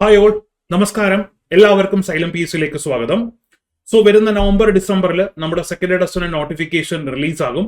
Hi all, നമസ്കാരം. എല്ലാവർക്കും xylem പീസിലേക്ക് സ്വാഗതം. വരുന്ന നവംബർ ഡിസംബറിൽ നമ്മുടെ സെക്കൻഡറി ടെസ്റ്റിന് നോട്ടിഫിക്കേഷൻ റിലീസ് ആകും.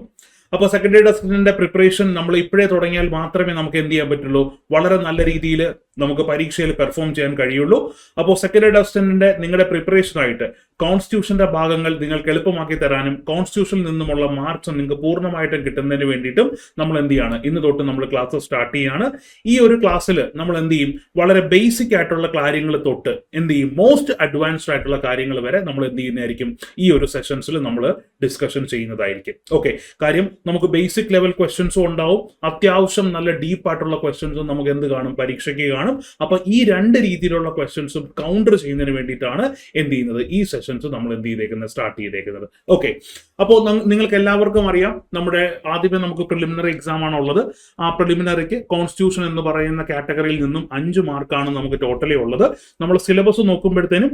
അപ്പോൾ സെക്കൻഡറി ടെസ്റ്റിന്റെ പ്രിപ്പറേഷൻ നമ്മൾ ഇപ്പോഴേ തുടങ്ങിയാൽ മാത്രമേ നമുക്ക് എന്ത് ചെയ്യാൻ പറ്റുള്ളൂ, വളരെ നല്ല രീതിയിൽ നമുക്ക് പരീക്ഷയിൽ പെർഫോം ചെയ്യാൻ കഴിയുള്ളൂ. അപ്പോൾ സെക്കൻഡറി ടെസ്റ്റിന്റെ നിങ്ങളുടെ പ്രിപ്പറേഷനായിട്ട് കോൺസ്റ്റിറ്റ്യൂഷന്റെ ഭാഗങ്ങൾ നിങ്ങൾക്ക് എളുപ്പമാക്കി തരാനും കോൺസ്റ്റിറ്റ്യൂഷനിൽ നിന്നുമുള്ള മാർക്സ് നിങ്ങൾക്ക് പൂർണ്ണമായിട്ടും കിട്ടുന്നതിന് വേണ്ടിയിട്ടും നമ്മൾ എന്ത് ചെയ്യാണ്, ഇന്ന് തൊട്ട് നമ്മൾ ക്ലാസ് സ്റ്റാർട്ട് ചെയ്യാണ്. ഈ ഒരു ക്ലാസ്സിൽ നമ്മൾ എന്ത് ചെയ്യും, വളരെ ബേസിക് ആയിട്ടുള്ള കാര്യങ്ങൾ തൊട്ട് എന്ത് ചെയ്യും, മോസ്റ്റ് അഡ്വാൻസ്ഡ് ആയിട്ടുള്ള കാര്യങ്ങൾ വരെ നമ്മൾ എന്ത് ചെയ്യുന്നതായിരിക്കും, ഈ ഒരു സെഷൻസിൽ നമ്മൾ ഡിസ്കഷൻ ചെയ്യുന്നതായിരിക്കും. ഓക്കെ, കാര്യം നമുക്ക് ബേസിക് ലെവൽ ക്വസ്റ്റ്യൻസും ഉണ്ടാവും, അത്യാവശ്യം നല്ല ഡീപ്പ് ആയിട്ടുള്ള ക്വസ്റ്റ്യൻസും നമുക്ക് എന്ത് കാണും, പരീക്ഷയ്ക്ക് കാണും. അപ്പൊ ഈ രണ്ട് രീതിയിലുള്ള ക്വസ്റ്റ്യൻസും കൗണ്ടർ ചെയ്യുന്നതിന് വേണ്ടിയിട്ടാണ് എന്ത് ചെയ്യുന്നത്, ഈ സെഷൻസ് നമ്മൾ എന്ത് ചെയ്തേക്കുന്നത്, സ്റ്റാർട്ട് ചെയ്തേക്കുന്നത്. ഓക്കെ, അപ്പോൾ നിങ്ങൾക്ക് എല്ലാവർക്കും അറിയാം, നമ്മുടെ ആദ്യമേ നമുക്ക് പ്രിലിമിനറി എക്സാം ആണ് ഉള്ളത്. ആ പ്രിലിമിനറിക്ക് കോൺസ്റ്റിറ്റ്യൂഷൻ എന്ന് പറയുന്ന കാറ്റഗറിയിൽ നിന്നും 5 മാർക്കാണ് നമുക്ക് ടോട്ടലി ഉള്ളത്. നമ്മൾ സിലബസ് നോക്കുമ്പോഴത്തേനും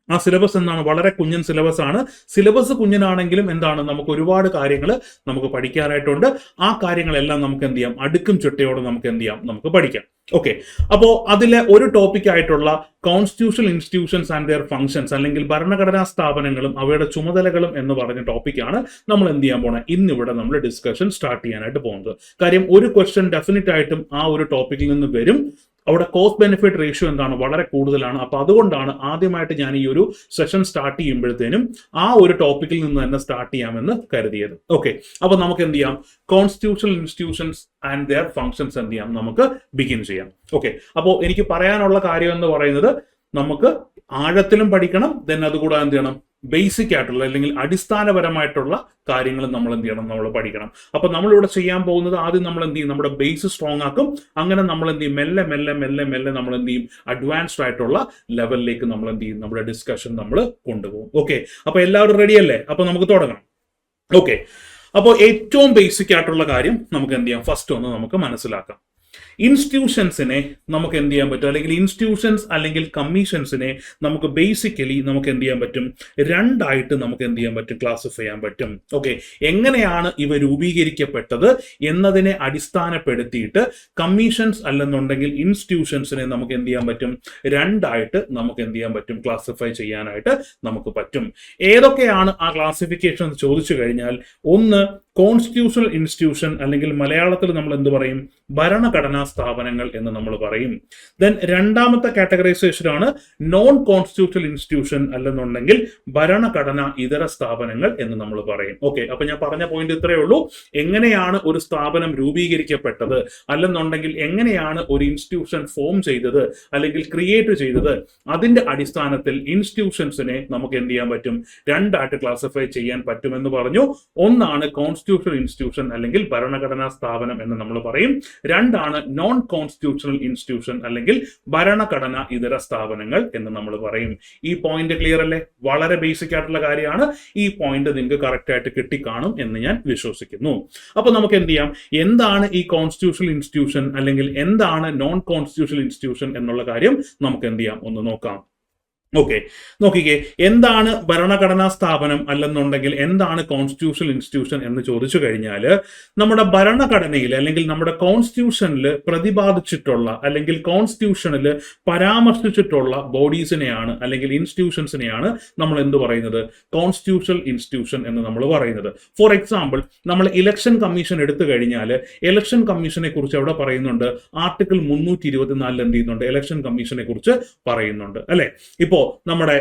ആ സിലബസ് എന്താണ്, വളരെ കുഞ്ഞൻ സിലബസ് ആണ്. സിലബസ് കുഞ്ഞനാണെങ്കിലും എന്താണ്, നമുക്ക് ഒരുപാട് കാര്യങ്ങൾ നമുക്ക് പഠിക്കാനായിട്ടുണ്ട്. ആ കാര്യങ്ങളെല്ലാം നമുക്ക് എന്ത് ചെയ്യാം, അടുക്കും ചിട്ടയോടെ നമുക്ക് എന്ത് ചെയ്യാം, നമുക്ക് പഠിക്കാം. ഓക്കെ, അപ്പോൾ അതിലെ ഒരു ടോപ്പിക് ആയിട്ടുള്ള constitutional institutions and their functions, അല്ലെങ്കിൽ ഭരണഘടനാ സ്ഥാപനങ്ങളും അവയുടെ ചുമതലകളും എന്ന് പറഞ്ഞ ടോപ്പിക്കാണ് നമ്മൾ എന്ത് ചെയ്യാൻ പോണേ, ഇന്നിവിടെ നമ്മൾ ഡിസ്കഷൻ സ്റ്റാർട്ട് ചെയ്യാനായിട്ട് പോകുന്നത്. കാര്യം ഒരു ക്വസ്റ്റ്യൻ ഡെഫിനറ്റ് ആയിട്ടും ആ ഒരു ടോപ്പിക്കിൽ നിന്ന് വരും. അവിടെ കോസ്റ്റ് ബെനിഫിറ്റ് റേഷ്യോ എന്താണ്, വളരെ കൂടുതലാണ്. അപ്പൊ അതുകൊണ്ടാണ് ആദ്യമായിട്ട് ഞാൻ ഈ ഒരു സെഷൻ സ്റ്റാർട്ട് ചെയ്യുമ്പോഴത്തേനും ആ ഒരു ടോപ്പിക്കിൽ നിന്ന് തന്നെ സ്റ്റാർട്ട് ചെയ്യാമെന്ന് കരുതിയത്. ഓക്കെ, അപ്പൊ നമുക്ക് എന്ത് ചെയ്യാം, constitutional institutions and their functions എന്ത് ചെയ്യാം, നമുക്ക് ബിഗിൻ ചെയ്യാം. ഓക്കെ, അപ്പോൾ എനിക്ക് പറയാനുള്ള കാര്യം എന്ന് പറയുന്നത്, നമുക്ക് ആഴത്തിലും പഠിക്കണം, ദെൻ അതുകൂടാതെ എന്ത് ചെയ്യണം, ബേസിക് ആയിട്ടുള്ള അല്ലെങ്കിൽ അടിസ്ഥാനപരമായിട്ടുള്ള കാര്യങ്ങൾ നമ്മൾ എന്ത് ചെയ്യണം, നമ്മൾ പഠിക്കണം. അപ്പൊ നമ്മളിവിടെ ചെയ്യാൻ പോകുന്നത്, ആദ്യം നമ്മൾ എന്ത് ചെയ്യും, നമ്മുടെ ബേസ് സ്ട്രോങ് ആക്കും. അങ്ങനെ നമ്മൾ എന്ത് ചെയ്യും, മെല്ലെ മെല്ലെ മെല്ലെ മെല്ലെ നമ്മൾ എന്ത് ചെയ്യും, അഡ്വാൻസ്ഡ് ആയിട്ടുള്ള ലെവലിലേക്ക് നമ്മൾ എന്ത് ചെയ്യും, നമ്മുടെ ഡിസ്കഷൻ നമ്മൾ കൊണ്ടുപോകും. ഓക്കെ, അപ്പൊ എല്ലാവരും റെഡി അല്ലേ? അപ്പൊ നമുക്ക് തുടങ്ങാം. ഓക്കെ, അപ്പോൾ ഏറ്റവും ബേസിക് ആയിട്ടുള്ള കാര്യം നമുക്ക് എന്ത് ചെയ്യാം, ഫസ്റ്റ് ഒന്ന് നമുക്ക് മനസ്സിലാക്കാം. ഇൻസ്റ്റിറ്റ്യൂഷൻസിനെ നമുക്ക് എന്ത് ചെയ്യാൻ പറ്റും, അല്ലെങ്കിൽ ഇൻസ്റ്റിറ്റ്യൂഷൻസ് അല്ലെങ്കിൽ കമ്മീഷൻസിനെ നമുക്ക് ബേസിക്കലി നമുക്ക് എന്ത് ചെയ്യാൻ പറ്റും, രണ്ടായിട്ട് നമുക്ക് എന്ത് ചെയ്യാൻ പറ്റും, ക്ലാസിഫൈ ചെയ്യാൻ പറ്റും. ഓക്കെ, എങ്ങനെയാണ് ഇവ രൂപീകരിക്കപ്പെട്ടത് എന്നതിനെ അടിസ്ഥാനപ്പെടുത്തിയിട്ട് കമ്മീഷൻസ് അല്ലെന്നുണ്ടെങ്കിൽ ഇൻസ്റ്റിറ്റ്യൂഷൻസിനെ നമുക്ക് എന്ത് ചെയ്യാൻ പറ്റും, രണ്ടായിട്ട് നമുക്ക് എന്ത് ചെയ്യാൻ പറ്റും, ക്ലാസിഫൈ ചെയ്യാനായിട്ട് നമുക്ക് പറ്റും. ഏതൊക്കെയാണ് ആ ക്ലാസിഫിക്കേഷൻ ചോദിച്ചു കഴിഞ്ഞാൽ, ഒന്ന് കോൺസ്റ്റിറ്റ്യൂഷണൽ ഇൻസ്റ്റിറ്റ്യൂഷൻ, അല്ലെങ്കിൽ മലയാളത്തിൽ നമ്മൾ എന്ത് പറയും, ഭരണഘടനാ സ്ഥാപനങ്ങൾ എന്ന് നമ്മൾ പറയും. ദെൻ രണ്ടാമത്തെ കാറ്റഗറൈസേഷൻ ആണ് നോൺ കോൺസ്റ്റിറ്റ്യൂഷണൽ ഇൻസ്റ്റിറ്റ്യൂഷൻ, അല്ലെന്നുണ്ടെങ്കിൽ ഭരണഘടന ഇതര സ്ഥാപനങ്ങൾ എന്ന് നമ്മൾ പറയും. ഓക്കെ, അപ്പൊ ഞാൻ പറഞ്ഞ പോയിന്റ് ഇത്രയേ ഉള്ളൂ. എങ്ങനെയാണ് ഒരു സ്ഥാപനം രൂപീകരിക്കപ്പെട്ടത്, അല്ലെന്നുണ്ടെങ്കിൽ എങ്ങനെയാണ് ഒരു ഇൻസ്റ്റിറ്റ്യൂഷൻ ഫോം ചെയ്തത് അല്ലെങ്കിൽ ക്രിയേറ്റ് ചെയ്തത്, അതിന്റെ അടിസ്ഥാനത്തിൽ ഇൻസ്റ്റിറ്റ്യൂഷൻസിനെ നമുക്ക് എന്ത് ചെയ്യാൻ പറ്റും, രണ്ടായിട്ട് ക്ലാസിഫൈ ചെയ്യാൻ പറ്റുമെന്ന് പറഞ്ഞു. ഒന്നാണ് കോൺസ്റ്റിറ്റ്യൂഷണൽ ഇൻസ്റ്റിറ്റ്യൂഷൻ അല്ലെങ്കിൽ ഭരണഘടനാ സ്ഥാപനം എന്ന് നമ്മൾ പറയും. രണ്ടാണ് നോൺ കോൺസ്റ്റിറ്റ്യൂഷണൽ ഇൻസ്റ്റിറ്റ്യൂഷൻ അല്ലെങ്കിൽ ഭരണഘടന ഇതര സ്ഥാപനങ്ങൾ എന്ന് നമ്മൾ പറയും. ഈ പോയിന്റ് ക്ലിയർ അല്ലേ? വളരെ ബേസിക് ആയിട്ടുള്ള കാര്യമാണ്. ഈ പോയിന്റ് നിങ്ങൾക്ക് കറക്റ്റ് ആയിട്ട് കിട്ടിക്കാണും എന്ന് ഞാൻ വിശ്വസിക്കുന്നു. അപ്പൊ നമുക്ക് എന്ത് ചെയ്യാം, എന്താണ് ഈ കോൺസ്റ്റിറ്റ്യൂഷണൽ ഇൻസ്റ്റിറ്റ്യൂഷൻ അല്ലെങ്കിൽ എന്താണ് നോൺ കോൺസ്റ്റിറ്റ്യൂഷണൽ ഇൻസ്റ്റിറ്റ്യൂഷൻ എന്നുള്ള കാര്യം നമുക്ക് എന്ത് ചെയ്യാം, ഒന്ന് നോക്കാം. ഓക്കെ, നോക്കിക്കേ, എന്താണ് ഭരണഘടനാ സ്ഥാപനം അല്ലെന്നുണ്ടെങ്കിൽ എന്താണ് കോൺസ്റ്റിറ്റ്യൂഷണൽ ഇൻസ്റ്റിറ്റ്യൂഷൻ എന്ന് ചോദിച്ചു കഴിഞ്ഞാൽ, നമ്മുടെ ഭരണഘടനയിൽ അല്ലെങ്കിൽ നമ്മുടെ കോൺസ്റ്റിറ്റ്യൂഷനിൽ പ്രതിപാദിച്ചിട്ടുള്ള അല്ലെങ്കിൽ കോൺസ്റ്റിറ്റ്യൂഷനിൽ പരാമർശിച്ചിട്ടുള്ള ബോഡീസിനെയാണ് അല്ലെങ്കിൽ ഇൻസ്റ്റിറ്റ്യൂഷൻസിനെയാണ് നമ്മൾ എന്ത് പറയുന്നത്, കോൺസ്റ്റിറ്റ്യൂഷണൽ ഇൻസ്റ്റിറ്റ്യൂഷൻ എന്ന് നമ്മൾ പറയുന്നത്. ഫോർ എക്സാമ്പിൾ, നമ്മൾ ഇലക്ഷൻ കമ്മീഷൻ എടുത്തു കഴിഞ്ഞാൽ ഇലക്ഷൻ കമ്മീഷനെ കുറിച്ച് അവിടെ പറയുന്നുണ്ട്, ആർട്ടിക്കിൾ 324 എന്ത് ചെയ്യുന്നുണ്ട്, ഇലക്ഷൻ കമ്മീഷനെ കുറിച്ച് പറയുന്നുണ്ട് അല്ലെ. ഇപ്പോ നമ്മുടെ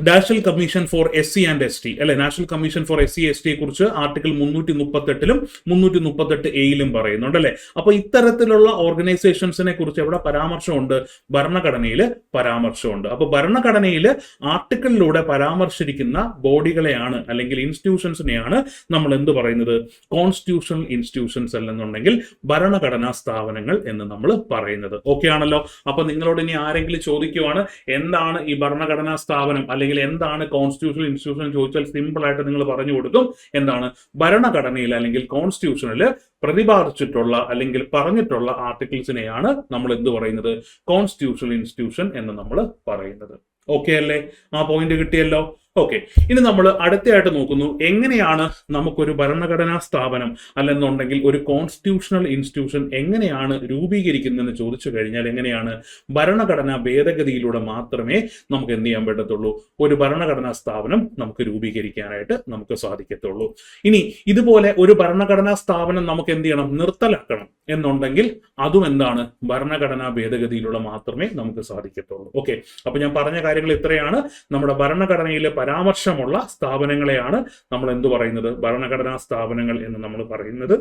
national commission for SC and ST അല്ലെ, national commission for SC ST കുറിച്ച് ആർട്ടിക്കിൾ 338 338A പറയുന്നുണ്ട് അല്ലെ. അപ്പൊ ഇത്തരത്തിലുള്ള ഓർഗനൈസേഷൻസിനെ കുറിച്ച് എവിടെ പരാമർശമുണ്ട്, ഭരണഘടനയിൽ പരാമർശമുണ്ട്. അപ്പൊ ഭരണഘടനയിൽ ആർട്ടിക്കിളിലൂടെ പരാമർശിക്കുന്ന ബോഡികളെയാണ് അല്ലെങ്കിൽ ഇൻസ്റ്റിറ്റ്യൂഷൻസിനെയാണ് നമ്മൾ എന്ത് പറയുന്നത്, കോൺസ്റ്റിറ്റ്യൂഷണൽ ഇൻസ്റ്റിറ്റ്യൂഷൻസ് അല്ലെന്നുണ്ടെങ്കിൽ ഭരണഘടനാ സ്ഥാപനങ്ങൾ എന്ന് നമ്മൾ പറയുന്നത്. ഓക്കെ ആണല്ലോ? അപ്പൊ നിങ്ങളോട് ഇനി ആരെങ്കിലും ചോദിക്കുവാണ്, എന്താണ് ഈ ഭരണഘടനാ സ്ഥാപനം അല്ലെങ്കിൽ എന്താണ് കോൺസ്റ്റിറ്റ്യൂഷണൽ ഇൻസ്റ്റിറ്റ്യൂഷൻ ചോദിച്ചാൽ സിമ്പിൾ ആയിട്ട് നിങ്ങൾ പറഞ്ഞു കൊടുക്കും, എന്താണ്, ഭരണഘടനയിൽ അല്ലെങ്കിൽ കോൺസ്റ്റിറ്റ്യൂഷനിൽ പ്രതിപാദിച്ചിട്ടുള്ള അല്ലെങ്കിൽ പറഞ്ഞിട്ടുള്ള ആർട്ടിക്കിൾസിനെയാണ് നമ്മൾ എന്ത് പറയുന്നത്, കോൺസ്റ്റിറ്റ്യൂഷണൽ ഇൻസ്റ്റിറ്റ്യൂഷൻ എന്ന് നമ്മൾ പറയുന്നത്. ഓക്കെ അല്ലേ? ആ പോയിന്റ് കിട്ടിയല്ലോ. ഓക്കെ, ഇനി നമ്മൾ അടുത്തയായിട്ട് നോക്കുന്നു എങ്ങനെയാണ് നമുക്കൊരു ഭരണഘടനാ സ്ഥാപനം അല്ലെന്നുണ്ടെങ്കിൽ ഒരു കോൺസ്റ്റിറ്റ്യൂഷണൽ ഇൻസ്റ്റിറ്റ്യൂഷൻ എങ്ങനെയാണ് രൂപീകരിക്കുന്നതെന്ന് ചോദിച്ചു കഴിഞ്ഞാൽ എങ്ങനെയാണ് ഭരണഘടനാ ഭേദഗതിയിലൂടെ മാത്രമേ നമുക്ക് എന്ത് ചെയ്യാൻ പറ്റത്തുള്ളൂ, ഒരു ഭരണഘടനാ സ്ഥാപനം നമുക്ക് രൂപീകരിക്കാനായിട്ട് നമുക്ക് സാധിക്കത്തുള്ളൂ. ഇനി ഇതുപോലെ ഒരു ഭരണഘടനാ സ്ഥാപനം നമുക്ക് എന്ത് ചെയ്യണം, നിർത്തലാക്കണം എന്നുണ്ടെങ്കിൽ അതും എന്താണ്, ഭരണഘടനാ ഭേദഗതിയിലൂടെ മാത്രമേ നമുക്ക് സാധിക്കത്തുള്ളൂ. ഓക്കെ, അപ്പൊ ഞാൻ പറഞ്ഞ കാര്യങ്ങൾ ഇത്രയാണ്. നമ്മുടെ ഭരണഘടനയിലെ പരാമർശമുള്ള സ്ഥാപനങ്ങളെയാണ് നമ്മൾ എന്ത് പറയുന്നത്, ഭരണഘടനാ സ്ഥാപനങ്ങൾ എന്ന് നമ്മൾ പറയുന്നത്.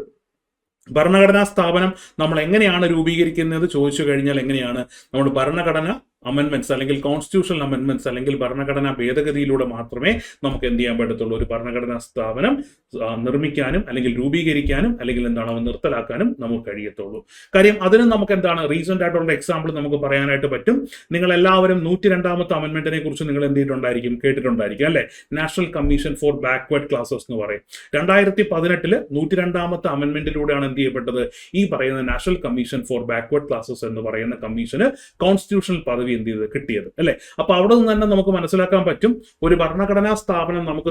ഭരണഘടനാ സ്ഥാപനം നമ്മൾ എങ്ങനെയാണ് രൂപീകരിക്കുന്നത് ചോദിച്ചു കഴിഞ്ഞാൽ എങ്ങനെയാണ്, നമ്മൾ ഭരണഘടന അമെന്റ്മെന്റ്സ് അല്ലെങ്കിൽ കോൺസ്റ്റിറ്റ്യൂഷണൽ അമെന്റ്മെന്റ്സ് അല്ലെങ്കിൽ ഭരണഘടനാ ഭേദഗതിയിലൂടെ മാത്രമേ നമുക്ക് എന്ത് ചെയ്യാൻ പറ്റത്തുള്ളൂ, ഒരു ഭരണഘടനാ സ്ഥാപനം നിർമ്മിക്കാനും അല്ലെങ്കിൽ രൂപീകരിക്കാനും അല്ലെങ്കിൽ എന്താണ് നിർത്തലാക്കാനും നമുക്ക് കഴിയത്തുള്ളൂ. കാര്യം അതിന് നമുക്ക് എന്താണ് റീസെന്റ് ആയിട്ടുള്ള എക്സാമ്പിൾ നമുക്ക് പറയാനായിട്ട് പറ്റും. നിങ്ങൾ എല്ലാവരും 102ാമത്തെ അമെന്റ്മെന്റിനെ കുറിച്ച് നിങ്ങൾ എന്ത് ചെയ്തിട്ടുണ്ടായിരിക്കും, കേട്ടിട്ടുണ്ടായിരിക്കും അല്ലെ. National commission for backward classes എന്ന് പറയും. 2018 102ാമത്തെ അമെന്റ്മെന്റിലൂടെയാണ് എന്ത് ചെയ്യപ്പെട്ടത്, ഈ പറയുന്ന national commission for backward classes എന്ന് പറയുന്ന കമ്മീഷന് കോൺസ്റ്റിറ്റ്യൂഷണൽ പദവി എന്ത് ചെയ്ത് കിട്ടിയത് അല്ലെ. അപ്പൊ അവിടെ നിന്ന് തന്നെ നമുക്ക് മനസ്സിലാക്കാൻ പറ്റും, ഒരു ഭരണഘടനാ സ്ഥാപനം നമുക്ക്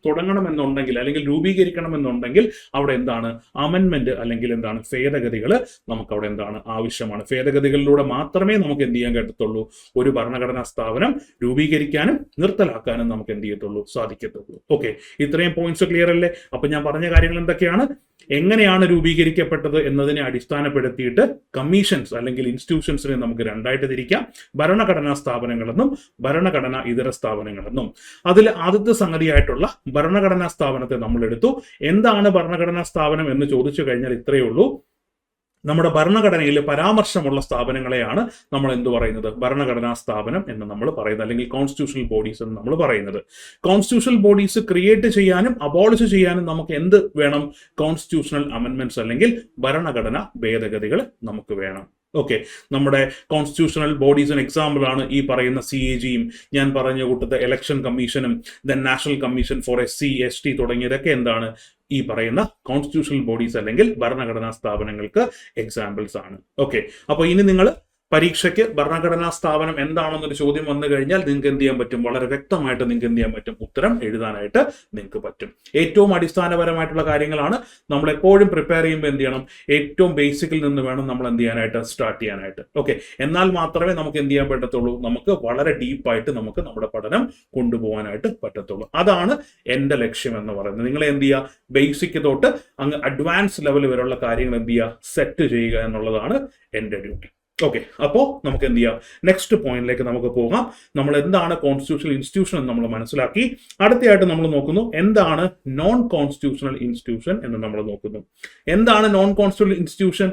തുടങ്ങണമെന്നുണ്ടെങ്കിൽ അല്ലെങ്കിൽ രൂപീകരിക്കണമെന്നുണ്ടെങ്കിൽ അവിടെ എന്താണ് അമെന്റ്മെന്റ് അല്ലെങ്കിൽ എന്താണ് ഭേദഗതികൾ നമുക്ക് അവിടെ എന്താണ് ആവശ്യമാണ്. ഭേദഗതികളിലൂടെ മാത്രമേ നമുക്ക് എന്ത് ചെയ്യാൻ പറ്റത്തുള്ളൂ, ഒരു ഭരണഘടനാ സ്ഥാപനം രൂപീകരിക്കാനും നിർത്തലാക്കാനും നമുക്ക് എന്ത് ചെയ്യത്തുള്ളൂ, സാധിക്കത്തുള്ളൂ. ഓക്കെ, ഇത്രയും പോയിന്റ്സ് ക്ലിയർ അല്ലേ. അപ്പൊ ഞാൻ പറഞ്ഞ കാര്യങ്ങൾ എന്തൊക്കെയാണ്, എങ്ങനെയാണ് രൂപീകരിക്കപ്പെട്ടത് എന്നതിനെ അടിസ്ഥാനപ്പെടുത്തിയിട്ട് കമ്മീഷൻസ് അല്ലെങ്കിൽ ഇൻസ്റ്റിറ്റ്യൂഷൻസിനെ നമുക്ക് രണ്ടായിട്ട് തിരിക്കാം, ഭരണഘടനാ സ്ഥാപനങ്ങളെന്നും ഭരണഘടനാ ഇതര സ്ഥാപനങ്ങളെന്നും. അതിൽ ആദ്യത്തെ സംഗതിയായിട്ടുള്ള ഭരണഘടനാ സ്ഥാപനത്തെ നമ്മൾ എടുത്തു. എന്താണ് ഭരണഘടനാ സ്ഥാപനം എന്ന് ചോദിച്ചു കഴിഞ്ഞാൽ ഇത്രയേ ഉള്ളൂ, നമ്മുടെ ഭരണഘടനയിൽ പരാമർശമുള്ള സ്ഥാപനങ്ങളെയാണ് നമ്മൾ എന്ത് പറയുന്നത്, ഭരണഘടനാ സ്ഥാപനം എന്ന് നമ്മൾ പറയുന്നത് അല്ലെങ്കിൽ കോൺസ്റ്റിറ്റ്യൂഷണൽ ബോഡീസ് എന്ന് നമ്മൾ പറയുന്നത്. കോൺസ്റ്റിറ്റ്യൂഷണൽ ബോഡീസ് ക്രിയേറ്റ് ചെയ്യാനും അബോളിഷ് ചെയ്യാനും നമുക്ക് എന്ത് വേണം, കോൺസ്റ്റിറ്റ്യൂഷണൽ അമെന്റ്മെന്റ്സ് അല്ലെങ്കിൽ ഭരണഘടനാ ഭേദഗതികൾ നമുക്ക് വേണം. ഓക്കെ, നമ്മുടെ കോൺസ്റ്റിറ്റ്യൂഷണൽ ബോഡീസിന് എക്സാമ്പിൾ ആണ് ഈ പറയുന്ന CAGയും ഞാൻ പറഞ്ഞ കൂട്ടത്തെ ഇലക്ഷൻ കമ്മീഷനും then national commission for SC ST തുടങ്ങിയതൊക്കെ എന്താണ് ഈ പറയുന്ന കോൺസ്റ്റിറ്റ്യൂഷണൽ ബോഡീസ് അല്ലെങ്കിൽ ഭരണഘടനാ സ്ഥാപനങ്ങൾക്ക് എക്സാമ്പിൾസ് ആണ്. ഓക്കെ, അപ്പൊ ഇനി നിങ്ങൾ പരീക്ഷയ്ക്ക് ഭരണഘടനാ സ്ഥാപനം എന്താണെന്നൊരു ചോദ്യം വന്നു കഴിഞ്ഞാൽ നിങ്ങൾക്ക് എന്ത് ചെയ്യാൻ പറ്റും, വളരെ വ്യക്തമായിട്ട് നിങ്ങൾക്ക് എന്ത് ചെയ്യാൻ പറ്റും, ഉത്തരം എഴുതാനായിട്ട് നിങ്ങൾക്ക് പറ്റും. ഏറ്റവും അടിസ്ഥാനപരമായിട്ടുള്ള കാര്യങ്ങളാണ്. നമ്മൾ എപ്പോഴും പ്രിപ്പയർ ചെയ്യുമ്പോൾ എന്ത് ചെയ്യണം, ഏറ്റവും ബേസിക്കിൽ നിന്ന് വേണം നമ്മൾ എന്ത് ചെയ്യാനായിട്ട്, സ്റ്റാർട്ട് ചെയ്യാനായിട്ട്. ഓക്കെ, എന്നാൽ മാത്രമേ നമുക്ക് എന്ത് ചെയ്യാൻ പറ്റത്തുള്ളൂ, നമുക്ക് വളരെ ഡീപ്പായിട്ട് നമുക്ക് നമ്മുടെ പഠനം കൊണ്ടുപോകാനായിട്ട് പറ്റത്തുള്ളൂ. അതാണ് എൻ്റെ ലക്ഷ്യം എന്ന് പറയുന്നത്. നിങ്ങൾ എന്ത് ചെയ്യുക, ബേസിക് തൊട്ട് അങ്ങ് അഡ്വാൻസ് ലെവൽ വരെയുള്ള കാര്യങ്ങൾ എന്ത് ചെയ്യുക, സെറ്റ് ചെയ്യുക എന്നുള്ളതാണ് എൻ്റെ ഡ്യൂട്ടി. ഓക്കെ, അപ്പോൾ നമുക്ക് എന്ത് ചെയ്യാം, നെക്സ്റ്റ് പോയിന്റിലേക്ക് നമുക്ക് പോകാം. നമ്മൾ എന്താണ് കോൺസ്റ്റിറ്റ്യൂഷണൽ ഇൻസ്റ്റിറ്റ്യൂഷൻ എന്ന് നമ്മൾ മനസ്സിലാക്കി. അടുത്തയായിട്ട് നമ്മൾ നോക്കുന്നു എന്താണ് നോൺ കോൺസ്റ്റിറ്റ്യൂഷണൽ ഇൻസ്റ്റിറ്റ്യൂഷൻ എന്ന് നമ്മൾ നോക്കുന്നു. എന്താണ് നോൺ കോൺസ്റ്റിറ്റ്യൂഷണൽ ഇൻസ്റ്റിറ്റ്യൂഷൻ?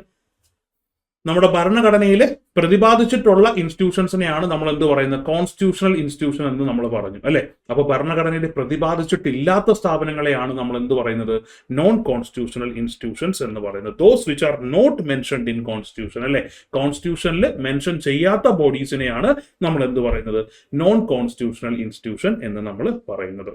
നമ്മുടെ ഭരണഘടനയിൽ പ്രതിപാദിച്ചിട്ടുള്ള ഇൻസ്റ്റിറ്റ്യൂഷൻസിനെയാണ് നമ്മൾ എന്ത് പറയുന്നത്, കോൺസ്റ്റിറ്റ്യൂഷണൽ ഇൻസ്റ്റിറ്റ്യൂഷൻ എന്ന് നമ്മൾ പറഞ്ഞു അല്ലെ. അപ്പൊ ഭരണഘടനയിൽ പ്രതിപാദിച്ചിട്ടില്ലാത്ത സ്ഥാപനങ്ങളെയാണ് നമ്മൾ എന്ത് പറയുന്നത്, നോൺ കോൺസ്റ്റിറ്റ്യൂഷണൽ ഇൻസ്റ്റിറ്റ്യൂഷൻസ് എന്ന് പറയുന്നത്. Those which are not mentioned in constitution അല്ലെ, കോൺസ്റ്റിറ്റ്യൂഷനിൽ മെൻഷൻ ചെയ്യാത്ത ബോഡീസിനെയാണ് നമ്മൾ എന്ത് പറയുന്നത്, നോൺ കോൺസ്റ്റിറ്റ്യൂഷണൽ ഇൻസ്റ്റിറ്റ്യൂഷൻ എന്ന് നമ്മൾ പറയുന്നത്.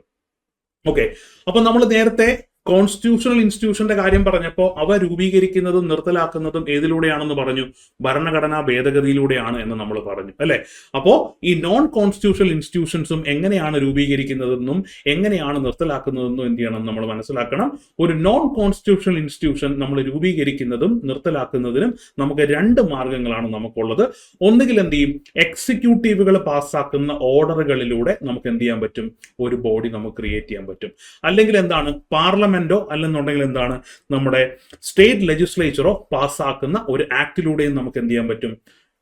ഓക്കെ, അപ്പൊ നമ്മൾ നേരത്തെ കോൺസ്റ്റിറ്റ്യൂഷണൽ ഇൻസ്റ്റിറ്റ്യൂഷന്റെ കാര്യം പറഞ്ഞപ്പോൾ അവ രൂപീകരിക്കുന്നതും നിർത്തലാക്കുന്നതും ഏതിലൂടെയാണെന്ന് പറഞ്ഞു, ഭരണഘടനാ ഭേദഗതിയിലൂടെയാണ് എന്ന് നമ്മൾ പറഞ്ഞു അല്ലെ. അപ്പോ ഈ നോൺ കോൺസ്റ്റിറ്റ്യൂഷണൽ ഇൻസ്റ്റിറ്റ്യൂഷൻസും എങ്ങനെയാണ് രൂപീകരിക്കുന്നതെന്നും എങ്ങനെയാണ് നിർത്തലാക്കുന്നതെന്നും എന്ത് ചെയ്യണം, നമ്മൾ മനസ്സിലാക്കണം. ഒരു നോൺ കോൺസ്റ്റിറ്റ്യൂഷണൽ ഇൻസ്റ്റിറ്റ്യൂഷൻ നമ്മൾ രൂപീകരിക്കുന്നതും നിർത്തലാക്കുന്നതിനും നമുക്ക് രണ്ട് മാർഗങ്ങളാണ് നമുക്കുള്ളത്. ഒന്നുകിൽ എന്ത് ചെയ്യും, എക്സിക്യൂട്ടീവുകൾ പാസ്സാക്കുന്ന ഓർഡറുകളിലൂടെ നമുക്ക് എന്ത് ചെയ്യാൻ പറ്റും, ഒരു ബോഡി നമുക്ക് ക്രിയേറ്റ് ചെയ്യാൻ പറ്റും. അല്ലെങ്കിൽ എന്താണ്, പാർലമെന്റോ അല്ലെന്നുണ്ടെങ്കിൽ എന്താണ്, നമ്മുടെ സ്റ്റേറ്റ് ലെജിസ്ലേച്ചറോ പാസ്സാക്കുന്ന ഒരു ആക്ടിലൂടെയും നമുക്ക് എന്ത് ചെയ്യാൻ പറ്റും,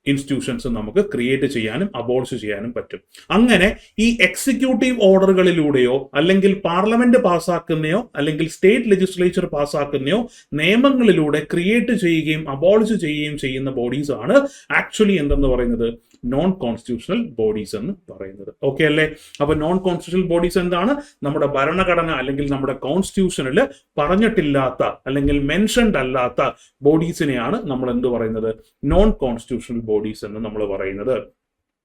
ഇൻസ്റ്റിറ്റ്യൂഷൻസ് നമുക്ക് ക്രിയേറ്റ് ചെയ്യാനും അബോളിഷ് ചെയ്യാനും പറ്റും. അങ്ങനെ ഈ എക്സിക്യൂട്ടീവ് ഓർഡറുകളിലൂടെയോ അല്ലെങ്കിൽ പാർലമെന്റ് പാസ്സാക്കുന്നയോ അല്ലെങ്കിൽ സ്റ്റേറ്റ് ലെജിസ്ലേച്ചർ പാസ്സാക്കുന്നയോ നിയമങ്ങളിലൂടെ ക്രിയേറ്റ് ചെയ്യുകയും അബോളിഷ് ചെയ്യുകയും ചെയ്യുന്ന ബോഡീസ് ആണ് ആക്ച്വലി എന്തെന്ന് പറയുന്നത്, നോൺ കോൺസ്റ്റിറ്റ്യൂഷണൽ ബോഡീസ് എന്ന് പറയുന്നത്. ഓക്കെ അല്ലേ. അപ്പൊ നോൺ കോൺസ്റ്റിറ്റ്യൂഷണൽ ബോഡീസ് എന്താണ്, നമ്മുടെ ഭരണഘടന അല്ലെങ്കിൽ നമ്മുടെ കോൺസ്റ്റിറ്റ്യൂഷനിൽ പറഞ്ഞിട്ടില്ലാത്ത അല്ലെങ്കിൽ മെൻഷൻഡ് അല്ലാത്ത ബോഡീസിനെയാണ് നമ്മൾ എന്ത് പറയുന്നത്, നോൺ കോൺസ്റ്റിറ്റ്യൂഷണൽ ബോഡീസ് എന്ന് നമ്മൾ പറയുന്നത്.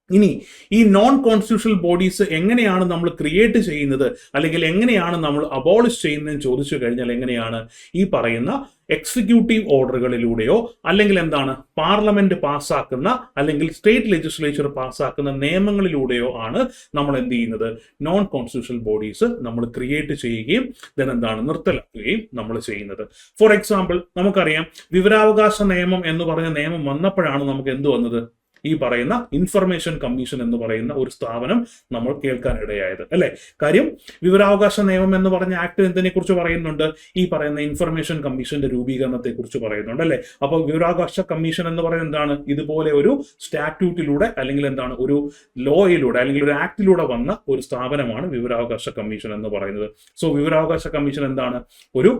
ഇനി ഈ നോൺ കോൺസ്റ്റിറ്റ്യൂഷണൽ ബോഡീസ് എങ്ങനെയാണ് നമ്മൾ ക്രിയേറ്റ് ചെയ്യുന്നത്, അല്ലെങ്കിൽ എങ്ങനെയാണ് നമ്മൾ അബോളിഷ് ചെയ്യുന്നതെന്ന് ചോദിച്ചു കഴിഞ്ഞാൽ എങ്ങനെയാണ് ഈ പറയുന്ന എക്സിക്യൂട്ടീവ് ഓർഡറുകളിലൂടെയോ അല്ലെങ്കിൽ എന്താണ് പാർലമെന്റ് പാസ്സാക്കുന്ന അല്ലെങ്കിൽ സ്റ്റേറ്റ് ലെജിസ്ലേച്ചർ പാസ്സാക്കുന്ന നിയമങ്ങളിലൂടെയോ ആണ് നമ്മൾ എന്ത് ചെയ്യുന്നത്, നോൺ കോൺസ്റ്റിറ്റ്യൂഷണൽ ബോഡീസ് നമ്മൾ ക്രിയേറ്റ് ചെയ്യുകയും ദെൻ എന്താണ് നിർത്തലാക്കുകയും നമ്മൾ ചെയ്യുന്നത്. ഫോർ എക്സാമ്പിൾ, നമുക്കറിയാം വിവരാവകാശ നിയമം എന്ന് പറഞ്ഞ നിയമം വന്നപ്പോഴാണ് നമുക്ക് എന്ത് വന്നത്, ഈ പറയുന്ന ഇൻഫർമേഷൻ കമ്മീഷൻ എന്ന് പറയുന്ന ഒരു സ്ഥാപനം നമ്മൾ കേൾക്കാനിടയായത്, അല്ലെ? കാര്യം വിവരാവകാശ നിയമം എന്ന് പറഞ്ഞ ആക്ട് എന്തിനെ കുറിച്ച് പറയുന്നുണ്ട്, ഈ പറയുന്ന ഇൻഫർമേഷൻ കമ്മീഷന്റെ രൂപീകരണത്തെ കുറിച്ച് പറയുന്നുണ്ട്, അല്ലെ? അപ്പോൾ വിവരാവകാശ കമ്മീഷൻ എന്ന് പറയുന്നത് എന്താണ്, ഇതുപോലെ ഒരു സ്റ്റാറ്റ്യൂട്ടിലൂടെ അല്ലെങ്കിൽ എന്താണ് ഒരു ലോയിലൂടെ അല്ലെങ്കിൽ ഒരു ആക്ടിലൂടെ വന്ന ഒരു സ്ഥാപനമാണ് വിവരാവകാശ കമ്മീഷൻ എന്ന് പറയുന്നത്. സോ വിവരാവകാശ കമ്മീഷൻ എന്താണ്, ഒരു